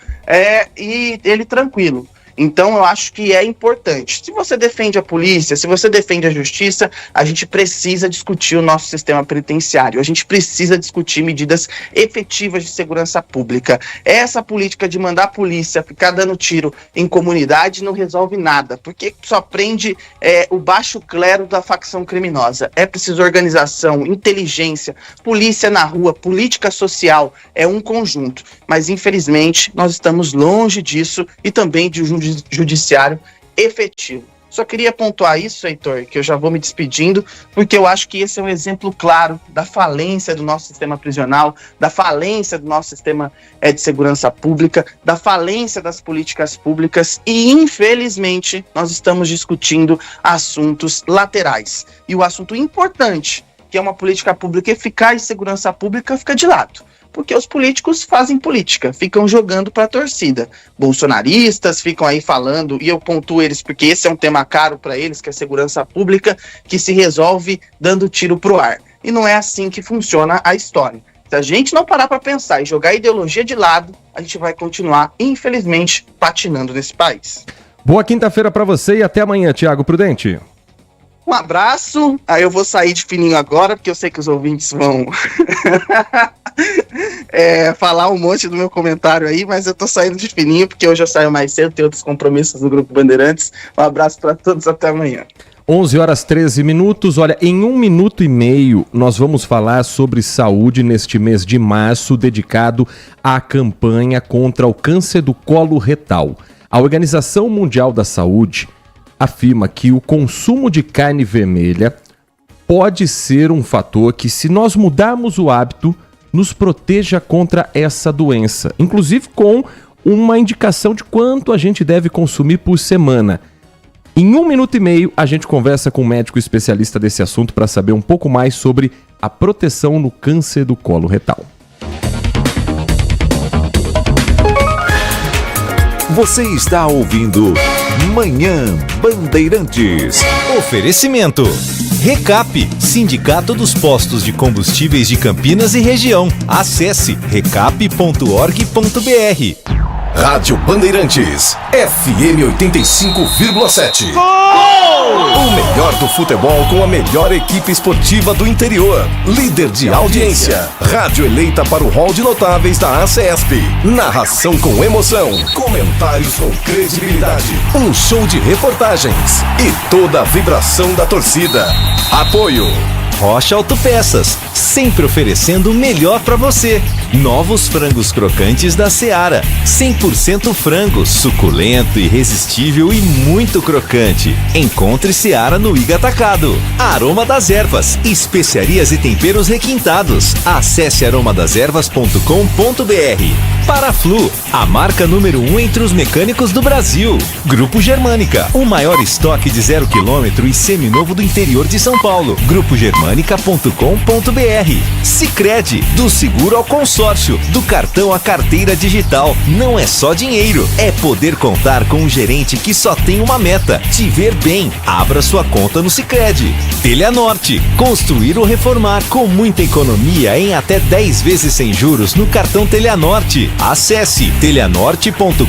e ele tranquilo. Então, eu acho que é importante. Se você defende a polícia, se você defende a justiça, a gente precisa discutir o nosso sistema penitenciário. A gente precisa discutir medidas efetivas de segurança pública. Essa política de mandar a polícia ficar dando tiro em comunidade não resolve nada, porque só prende o baixo clero da facção criminosa. É preciso organização, inteligência, polícia na rua, política social, é um conjunto. Mas, infelizmente, nós estamos longe disso e também de um judiciário efetivo. Só queria pontuar isso, Heitor, que eu já vou me despedindo, porque eu acho que esse é um exemplo claro da falência do nosso sistema prisional, da falência do nosso sistema de segurança pública, da falência das políticas públicas e, infelizmente, nós estamos discutindo assuntos laterais. E o assunto importante, que é uma política pública eficaz de segurança pública, fica de lado. Porque os políticos fazem política, ficam jogando para a torcida. Bolsonaristas ficam aí falando, e eu pontuo eles porque esse é um tema caro para eles, que é a segurança pública, que se resolve dando tiro pro ar. E não é assim que funciona a história. Se a gente não parar para pensar e jogar a ideologia de lado, a gente vai continuar, infelizmente, patinando nesse país. Boa quinta-feira para você e até amanhã, Thiago Prudente. Um abraço, aí eu vou sair de fininho agora, porque eu sei que os ouvintes vão falar um monte do meu comentário aí, mas eu tô saindo de fininho, porque hoje eu saio mais cedo, tenho outros compromissos do Grupo Bandeirantes. Um abraço para todos, até amanhã. 11h13. Olha, em 1 minuto e meio nós vamos falar sobre saúde neste mês de março, dedicado à campanha contra o câncer do colo retal. A Organização Mundial da Saúde afirma que o consumo de carne vermelha pode ser um fator que, se nós mudarmos o hábito, nos proteja contra essa doença. Inclusive com uma indicação de quanto a gente deve consumir por semana. Em 1 minuto e meio, a gente conversa com um médico especialista desse assunto para saber um pouco mais sobre a proteção no câncer do colo retal. Você está ouvindo Manhã Bandeirantes. Oferecimento. Recap, Sindicato dos Postos de Combustíveis de Campinas e Região. Acesse recap.org.br. Rádio Bandeirantes, FM 85,7. O melhor do futebol com a melhor equipe esportiva do interior. Líder de audiência. Rádio eleita para o hall de notáveis da ACESP. Narração com emoção. Comentários com credibilidade. Um show de reportagens. E toda a vibração da torcida. Apoio Rocha Autopeças, sempre oferecendo o melhor para você. Novos frangos crocantes da Seara, 100% frango, suculento, irresistível e muito crocante. Encontre Seara no Iga Atacado. Aroma das Ervas, especiarias e temperos requintados. Acesse aromadeservas.com.br. Paraflu, a marca número 1 entre os mecânicos do Brasil. Grupo Germânica, o maior estoque de 0 km e seminovo do interior de São Paulo. Grupo Germânica.com.br. Sicredi, do seguro ao consórcio, do cartão à carteira digital. Não é só dinheiro, é poder contar com um gerente que só tem uma meta: te ver bem. Abra sua conta no Sicredi. Teleanorte, construir ou reformar com muita economia em até 10 vezes sem juros no cartão Teleanorte. Acesse teleanorte.com.br.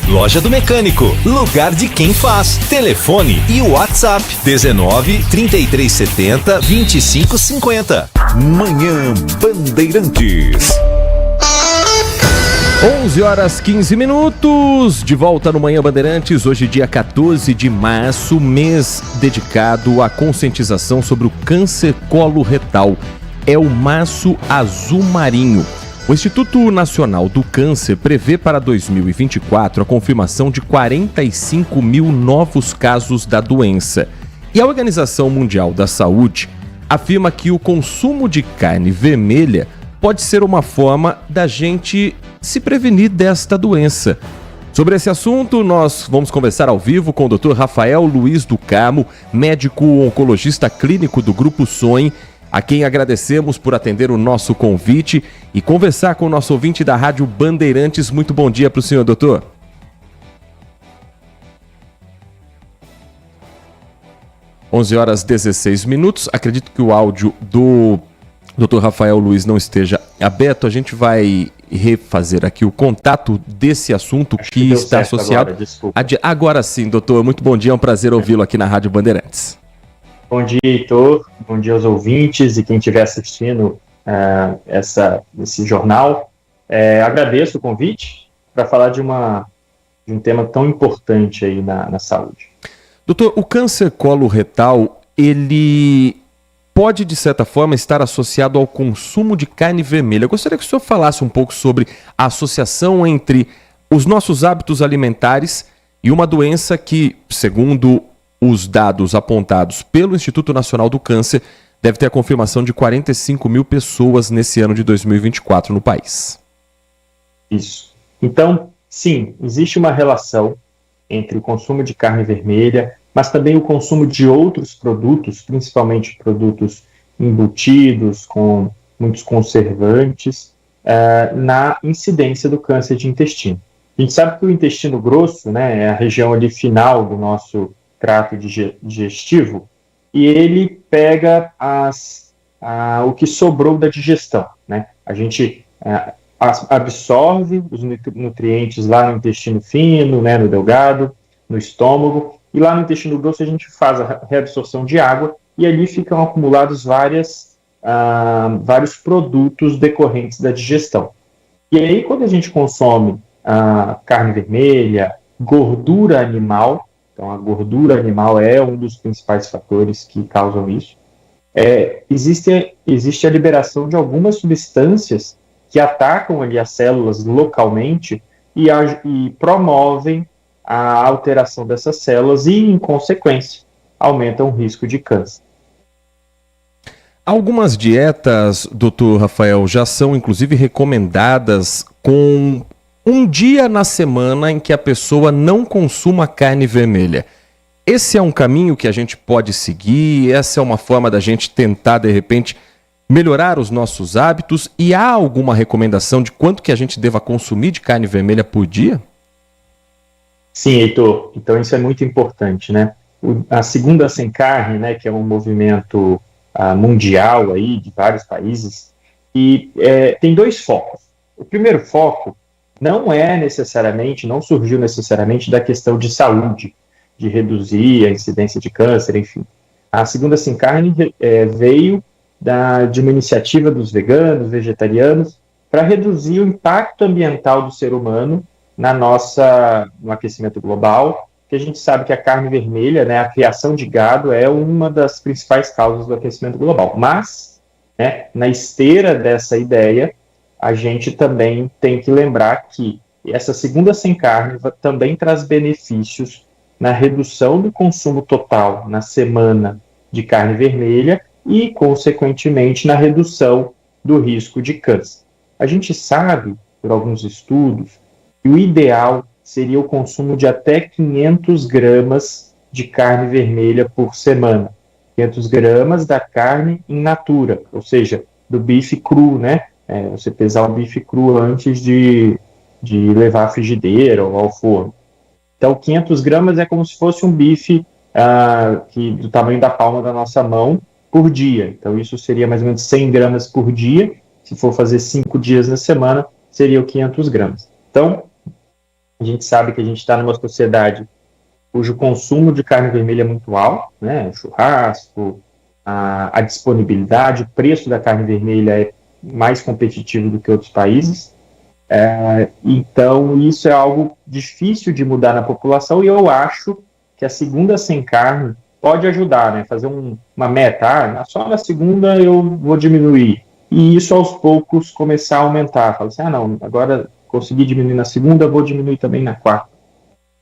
Loja do Mecânico, lugar de quem faz. Telefone e WhatsApp 19 3370 2550. Manhã Bandeirantes. 11h15, de volta no Manhã Bandeirantes, hoje dia 14 de março, mês dedicado à conscientização sobre o câncer coloretal. É o Março Azul Marinho. O Instituto Nacional do Câncer prevê para 2024 a confirmação de 45 mil novos casos da doença. E a Organização Mundial da Saúde afirma que o consumo de carne vermelha pode ser uma forma da gente se prevenir desta doença. Sobre esse assunto, nós vamos conversar ao vivo com o Dr. Rafael Luiz do Carmo, médico oncologista clínico do Grupo SOEM, a quem agradecemos por atender o nosso convite e conversar com o nosso ouvinte da Rádio Bandeirantes. Muito bom dia para o senhor, doutor. Onze horas 16 minutos. Acredito que o áudio do Dr. Rafael Luiz não esteja aberto. A gente vai refazer aqui o contato desse assunto que está associado. Agora sim, doutor. Muito bom dia. É um prazer ouvi-lo aqui na Rádio Bandeirantes. Bom dia, Heitor. Bom dia aos ouvintes e quem estiver assistindo esse jornal. Agradeço o convite para falar de um tema tão importante aí na saúde. Doutor, o câncer coloretal, ele pode, de certa forma, estar associado ao consumo de carne vermelha. Eu gostaria que o senhor falasse um pouco sobre a associação entre os nossos hábitos alimentares e uma doença que, segundo os dados apontados pelo Instituto Nacional do Câncer, deve ter a confirmação de 45 mil pessoas nesse ano de 2024 no país. Isso. Então, sim, existe uma relação entre o consumo de carne vermelha, mas também o consumo de outros produtos, principalmente produtos embutidos, com muitos conservantes, na incidência do câncer de intestino. A gente sabe que o intestino grosso, né, é a região ali final do nosso trato digestivo, e ele pega o que sobrou da digestão, né? A gente absorve os nutrientes lá no intestino fino, né, no delgado, no estômago, e lá no intestino grosso a gente faz a reabsorção de água, e ali ficam acumulados vários produtos decorrentes da digestão. E aí, quando a gente consome carne vermelha, gordura animal, então a gordura animal é um dos principais fatores que causam isso, existe a liberação de algumas substâncias que atacam ali as células localmente e promovem a alteração dessas células e, em consequência, aumentam o risco de câncer. Algumas dietas, doutor Rafael, já são inclusive recomendadas com um dia na semana em que a pessoa não consuma carne vermelha. Esse é um caminho que a gente pode seguir? Essa é uma forma da gente tentar, de repente, melhorar os nossos hábitos? E há alguma recomendação de quanto que a gente deva consumir de carne vermelha por dia? Sim, Heitor. Então isso é muito importante, né? A Segunda Sem Carne, né, que é um movimento mundial aí, de vários países, e tem dois focos. O primeiro foco não surgiu necessariamente da questão de saúde, de reduzir a incidência de câncer, enfim. A Segunda Sem Carne veio de uma iniciativa dos veganos, vegetarianos, para reduzir o impacto ambiental do ser humano no aquecimento global, que a gente sabe que a carne vermelha, né, a criação de gado, é uma das principais causas do aquecimento global. Mas, né, na esteira dessa ideia, a gente também tem que lembrar que essa Segunda Sem Carne também traz benefícios na redução do consumo total na semana de carne vermelha e, consequentemente, na redução do risco de câncer. A gente sabe, por alguns estudos, que o ideal seria o consumo de até 500 gramas de carne vermelha por semana. 500 gramas da carne in natura, ou seja, do bife cru, né? Você pesar o bife cru antes de levar à frigideira ou ao forno. Então, 500 gramas é como se fosse um bife do tamanho da palma da nossa mão por dia. Então, isso seria mais ou menos 100 gramas por dia. Se for fazer 5 dias na semana, seriam 500 gramas. Então, a gente sabe que a gente está numa sociedade cujo consumo de carne vermelha é muito alto, né? O churrasco, a disponibilidade, o preço da carne vermelha é mais competitivo do que outros países. Então, isso é algo difícil de mudar na população e eu acho que a Segunda Sem Carne pode ajudar, né? Fazer uma meta, só na segunda eu vou diminuir. E isso aos poucos começar a aumentar. Fala assim, não, agora consegui diminuir na segunda, vou diminuir também na quarta.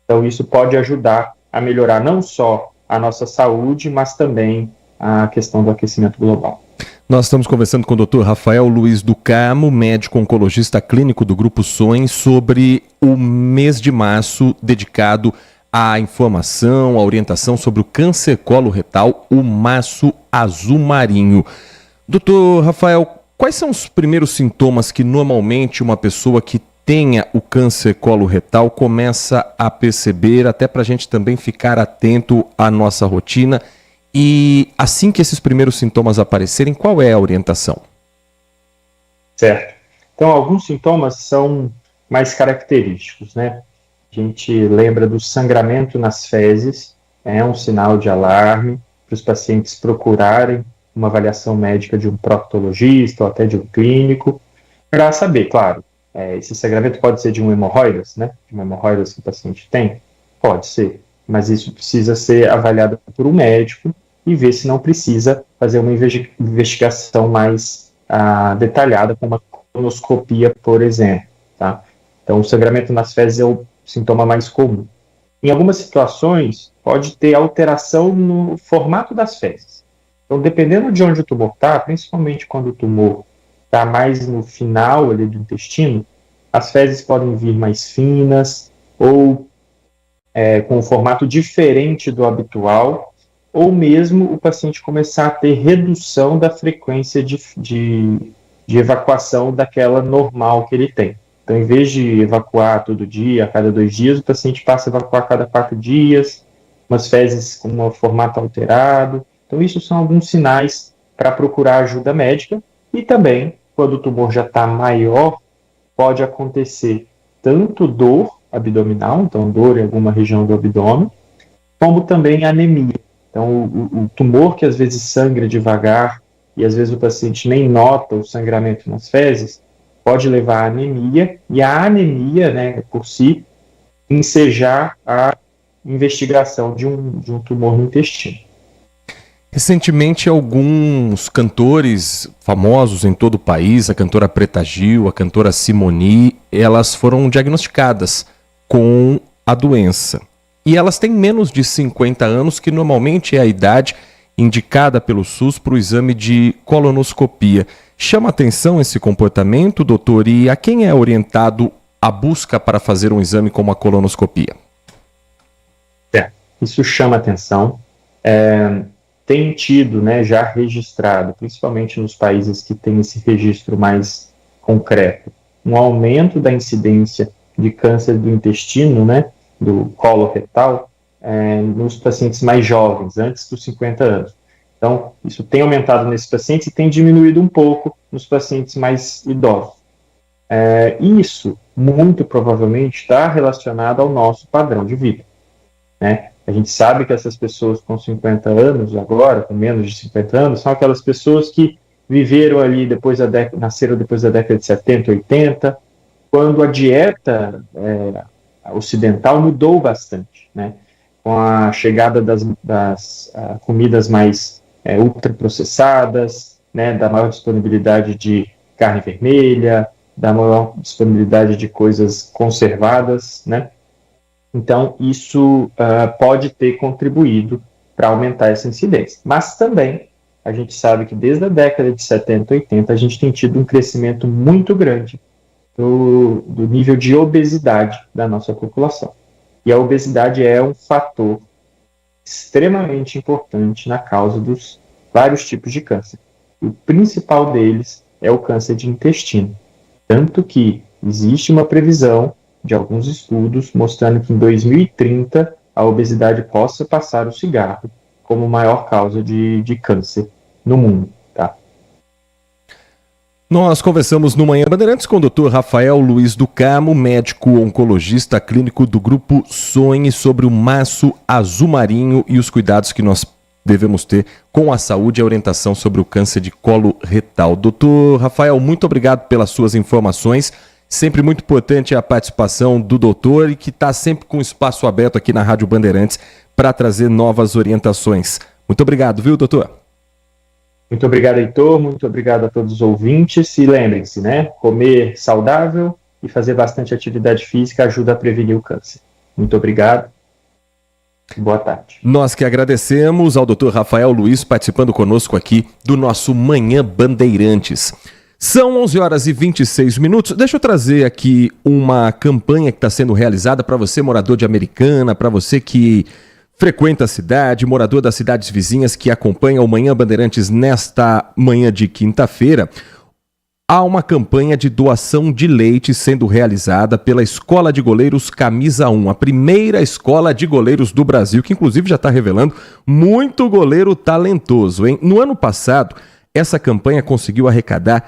Então isso pode ajudar a melhorar não só a nossa saúde, mas também a questão do aquecimento global. Nós estamos conversando com o Dr. Rafael Luiz do Carmo, médico oncologista clínico do Grupo SOEM, sobre o mês de março dedicado à informação, à orientação sobre o câncer coloretal, o Março Azul Marinho. Doutor Rafael, quais são os primeiros sintomas que normalmente uma pessoa que tenha o câncer coloretal começa a perceber, até para a gente também ficar atento à nossa rotina? E assim que esses primeiros sintomas aparecerem, qual é a orientação? Certo. Então, alguns sintomas são mais característicos, né? A gente lembra do sangramento nas fezes, é um sinal de alarme para os pacientes procurarem uma avaliação médica de um proctologista ou até de um clínico, para saber, claro, esse sangramento pode ser de um hemorroidas, né? De uma hemorroidas que o paciente tem? Pode ser, mas isso precisa ser avaliado por um médico e ver se não precisa fazer uma investigação mais detalhada, com uma colonoscopia, por exemplo, tá? Então, o sangramento nas fezes é o sintoma mais comum. Em algumas situações, pode ter alteração no formato das fezes. Então, dependendo de onde o tumor está, principalmente quando o tumor está mais no final ali do intestino, as fezes podem vir mais finas ou com um formato diferente do habitual, ou mesmo o paciente começar a ter redução da frequência de evacuação daquela normal que ele tem. Então, em vez de evacuar todo dia, a cada 2 dias, o paciente passa a evacuar a cada 4 dias, umas fezes com um formato alterado. Então, isso são alguns sinais para procurar ajuda médica. E também, quando o tumor já está maior, pode acontecer tanto dor abdominal, então dor em alguma região do abdômen, como também anemia. Então, o tumor que às vezes sangra devagar e às vezes o paciente nem nota o sangramento nas fezes, pode levar à anemia, e a anemia, né, por si, ensejar a investigação de um tumor no intestino. Recentemente, alguns cantores famosos em todo o país, a cantora Preta Gil, a cantora Simone, elas foram diagnosticadas com a doença. E elas têm menos de 50 anos, que normalmente é a idade indicada pelo SUS para o exame de colonoscopia. Chama atenção esse comportamento, doutor? E a quem é orientado a busca para fazer um exame como a colonoscopia? Isso chama atenção. Tem tido, né, já registrado, principalmente nos países que têm esse registro mais concreto, um aumento da incidência de câncer do intestino, né, do colo retal, nos pacientes mais jovens, antes dos 50 anos. Então, isso tem aumentado nesses pacientes e tem diminuído um pouco nos pacientes mais idosos. Isso, muito provavelmente, está relacionado ao nosso padrão de vida, né? A gente sabe que essas pessoas com 50 anos agora, com menos de 50 anos, são aquelas pessoas que viveram ali nasceram depois da década de 70, 80, quando a dieta ocidental mudou bastante, né? Com a chegada das comidas mais ultraprocessadas, né? Da maior disponibilidade de carne vermelha, da maior disponibilidade de coisas conservadas, né? Então, isso pode ter contribuído para aumentar essa incidência. Mas também, a gente sabe que desde a década de 70, 80, a gente tem tido um crescimento muito grande do nível de obesidade da nossa população. E a obesidade é um fator extremamente importante na causa dos vários tipos de câncer. O principal deles é o câncer de intestino. Tanto que existe uma previsão de alguns estudos mostrando que em 2030 a obesidade possa passar o cigarro como maior causa de câncer no mundo. Tá? Nós conversamos no Manhã Bandeirantes com o Dr. Rafael Luiz do Carmo, médico oncologista clínico do Grupo Sonhe, sobre o maço azul marinho e os cuidados que nós devemos ter com a saúde e a orientação sobre o câncer de colo retal. Dr. Rafael, muito obrigado pelas suas informações. Sempre muito importante a participação do doutor e que está sempre com espaço aberto aqui na Rádio Bandeirantes para trazer novas orientações. Muito obrigado, viu, doutor? Muito obrigado, Heitor. Muito obrigado a todos os ouvintes. E lembrem-se, né? Comer saudável e fazer bastante atividade física ajuda a prevenir o câncer. Muito obrigado. Boa tarde. Nós que agradecemos ao Dr. Rafael Luiz participando conosco aqui do nosso Manhã Bandeirantes. São 11 horas e 26 minutos. Deixa eu trazer aqui uma campanha que está sendo realizada para você, morador de Americana, para você que frequenta a cidade, morador das cidades vizinhas que acompanha o Manhã Bandeirantes nesta manhã de quinta-feira. Há uma campanha de doação de leite sendo realizada pela Escola de Goleiros Camisa 1, a primeira escola de goleiros do Brasil, que inclusive já está revelando muito goleiro talentoso, hein? No ano passado, essa campanha conseguiu arrecadar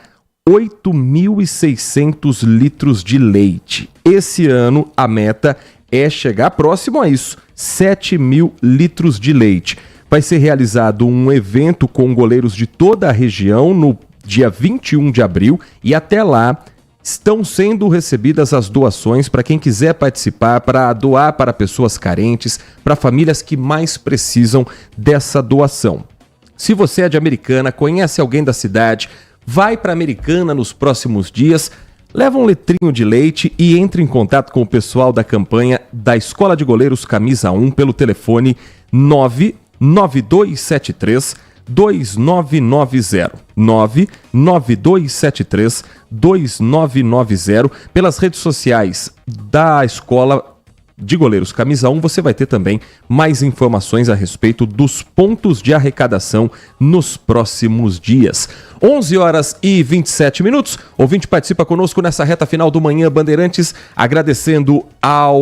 8.600 litros de leite. Esse ano, a meta é chegar próximo a isso, 7.000 litros de leite. Vai ser realizado um evento com goleiros de toda a região no dia 21 de abril e até lá estão sendo recebidas as doações para quem quiser participar, para doar para pessoas carentes, para famílias que mais precisam dessa doação. Se você é de Americana, conhece alguém da cidade, vai para Americana nos próximos dias, leva um litrinho de leite e entre em contato com o pessoal da campanha da Escola de Goleiros Camisa 1 pelo telefone 99273 2990 99273 2990. Pelas redes sociais da Escola de Goleiros Camisa 1, você vai ter também mais informações a respeito dos pontos de arrecadação nos próximos dias. 11 horas e 27 minutos. Ouvinte participa conosco nessa reta final do Manhã Bandeirantes, agradecendo ao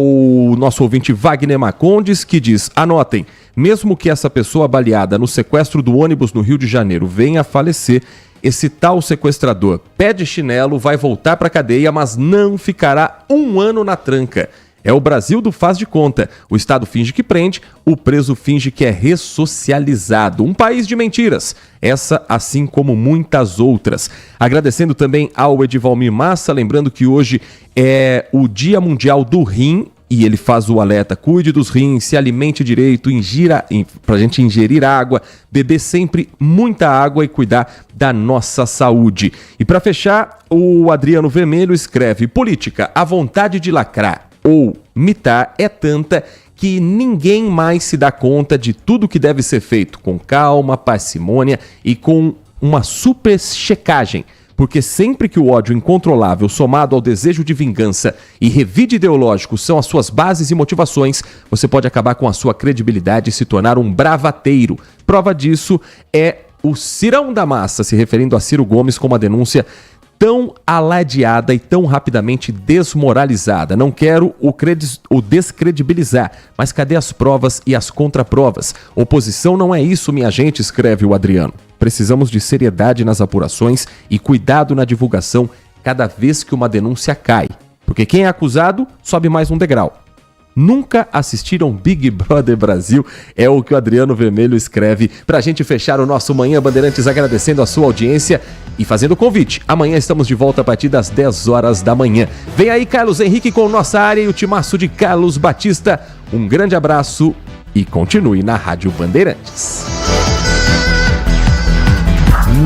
nosso ouvinte Wagner Macondes, que diz: anotem, mesmo que essa pessoa baleada no sequestro do ônibus no Rio de Janeiro venha a falecer, esse tal sequestrador pé de chinelo vai voltar para a cadeia, mas não ficará um ano na tranca. É o Brasil do faz de conta. O Estado finge que prende, o preso finge que é ressocializado. Um país de mentiras. Essa, assim como muitas outras. Agradecendo também ao Edivalmir Massa, lembrando que hoje é o Dia Mundial do Rim, e ele faz o alerta: cuide dos rins, se alimente direito, para a gente ingerir água, beber sempre muita água e cuidar da nossa saúde. E para fechar, o Adriano Vermelho escreve: política, a vontade de lacrar ou mitar é tanta que ninguém mais se dá conta de tudo que deve ser feito com calma, parcimônia e com uma super checagem. Porque sempre que o ódio incontrolável somado ao desejo de vingança e revide ideológico são as suas bases e motivações, você pode acabar com a sua credibilidade e se tornar um bravateiro. Prova disso é o Cirão da Massa, se referindo a Ciro Gomes com uma denúncia tão alardeada e tão rapidamente desmoralizada. Não quero o descredibilizar, mas cadê as provas e as contraprovas? Oposição não é isso, minha gente, escreve o Adriano. Precisamos de seriedade nas apurações e cuidado na divulgação cada vez que uma denúncia cai. Porque quem é acusado sobe mais um degrau. Nunca assistiram Big Brother Brasil? É o que o Adriano Vermelho escreve pra gente fechar o nosso Manhã Bandeirantes, agradecendo a sua audiência e fazendo o convite. Amanhã estamos de volta a partir das 10 horas da manhã. Vem aí Carlos Henrique com Nossa Área e o timaço de Carlos Batista. Um grande abraço e continue na Rádio Bandeirantes.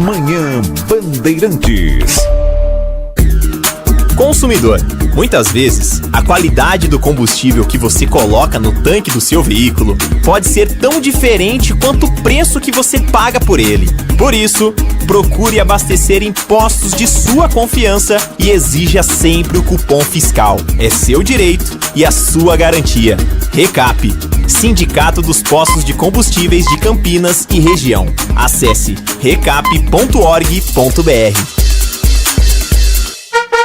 Manhã Bandeirantes. Consumidor, muitas vezes, a qualidade do combustível que você coloca no tanque do seu veículo pode ser tão diferente quanto o preço que você paga por ele. Por isso, procure abastecer em postos de sua confiança e exija sempre o cupom fiscal. É seu direito e a sua garantia. Recap, Sindicato dos Postos de Combustíveis de Campinas e Região. Acesse recap.org.br.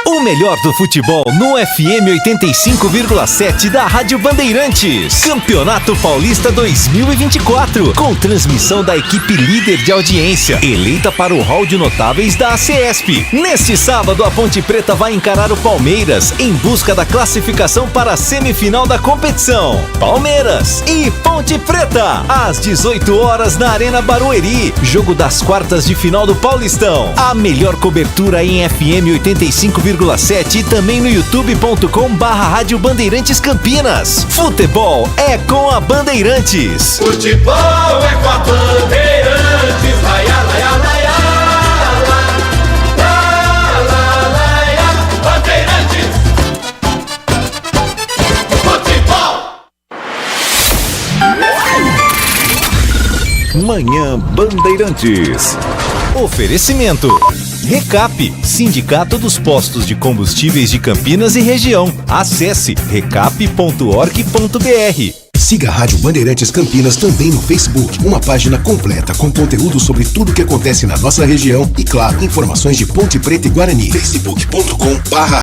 O melhor do futebol no FM 85,7 da Rádio Bandeirantes. Campeonato Paulista 2024. Com transmissão da equipe líder de audiência, eleita para o hall de notáveis da ACESP. Neste sábado, a Ponte Preta vai encarar o Palmeiras em busca da classificação para a semifinal da competição. Palmeiras e Ponte Preta, às 18 horas na Arena Barueri. Jogo das quartas de final do Paulistão. A melhor cobertura em FM 85,7 e também no youtube.com/Rádio Bandeirantes Campinas. Futebol é com a Bandeirantes. Futebol é com a Bandeirantes. Laia, laia, laia, laia, Bandeirantes. Futebol. Manhã Bandeirantes. Oferecimento. Recap, Sindicato dos Postos de Combustíveis de Campinas e Região. Acesse recap.org.br. Siga a Rádio Bandeirantes Campinas também no Facebook. Uma página completa com conteúdo sobre tudo o que acontece na nossa região e, claro, informações de Ponte Preta e Guarani. facebook.com/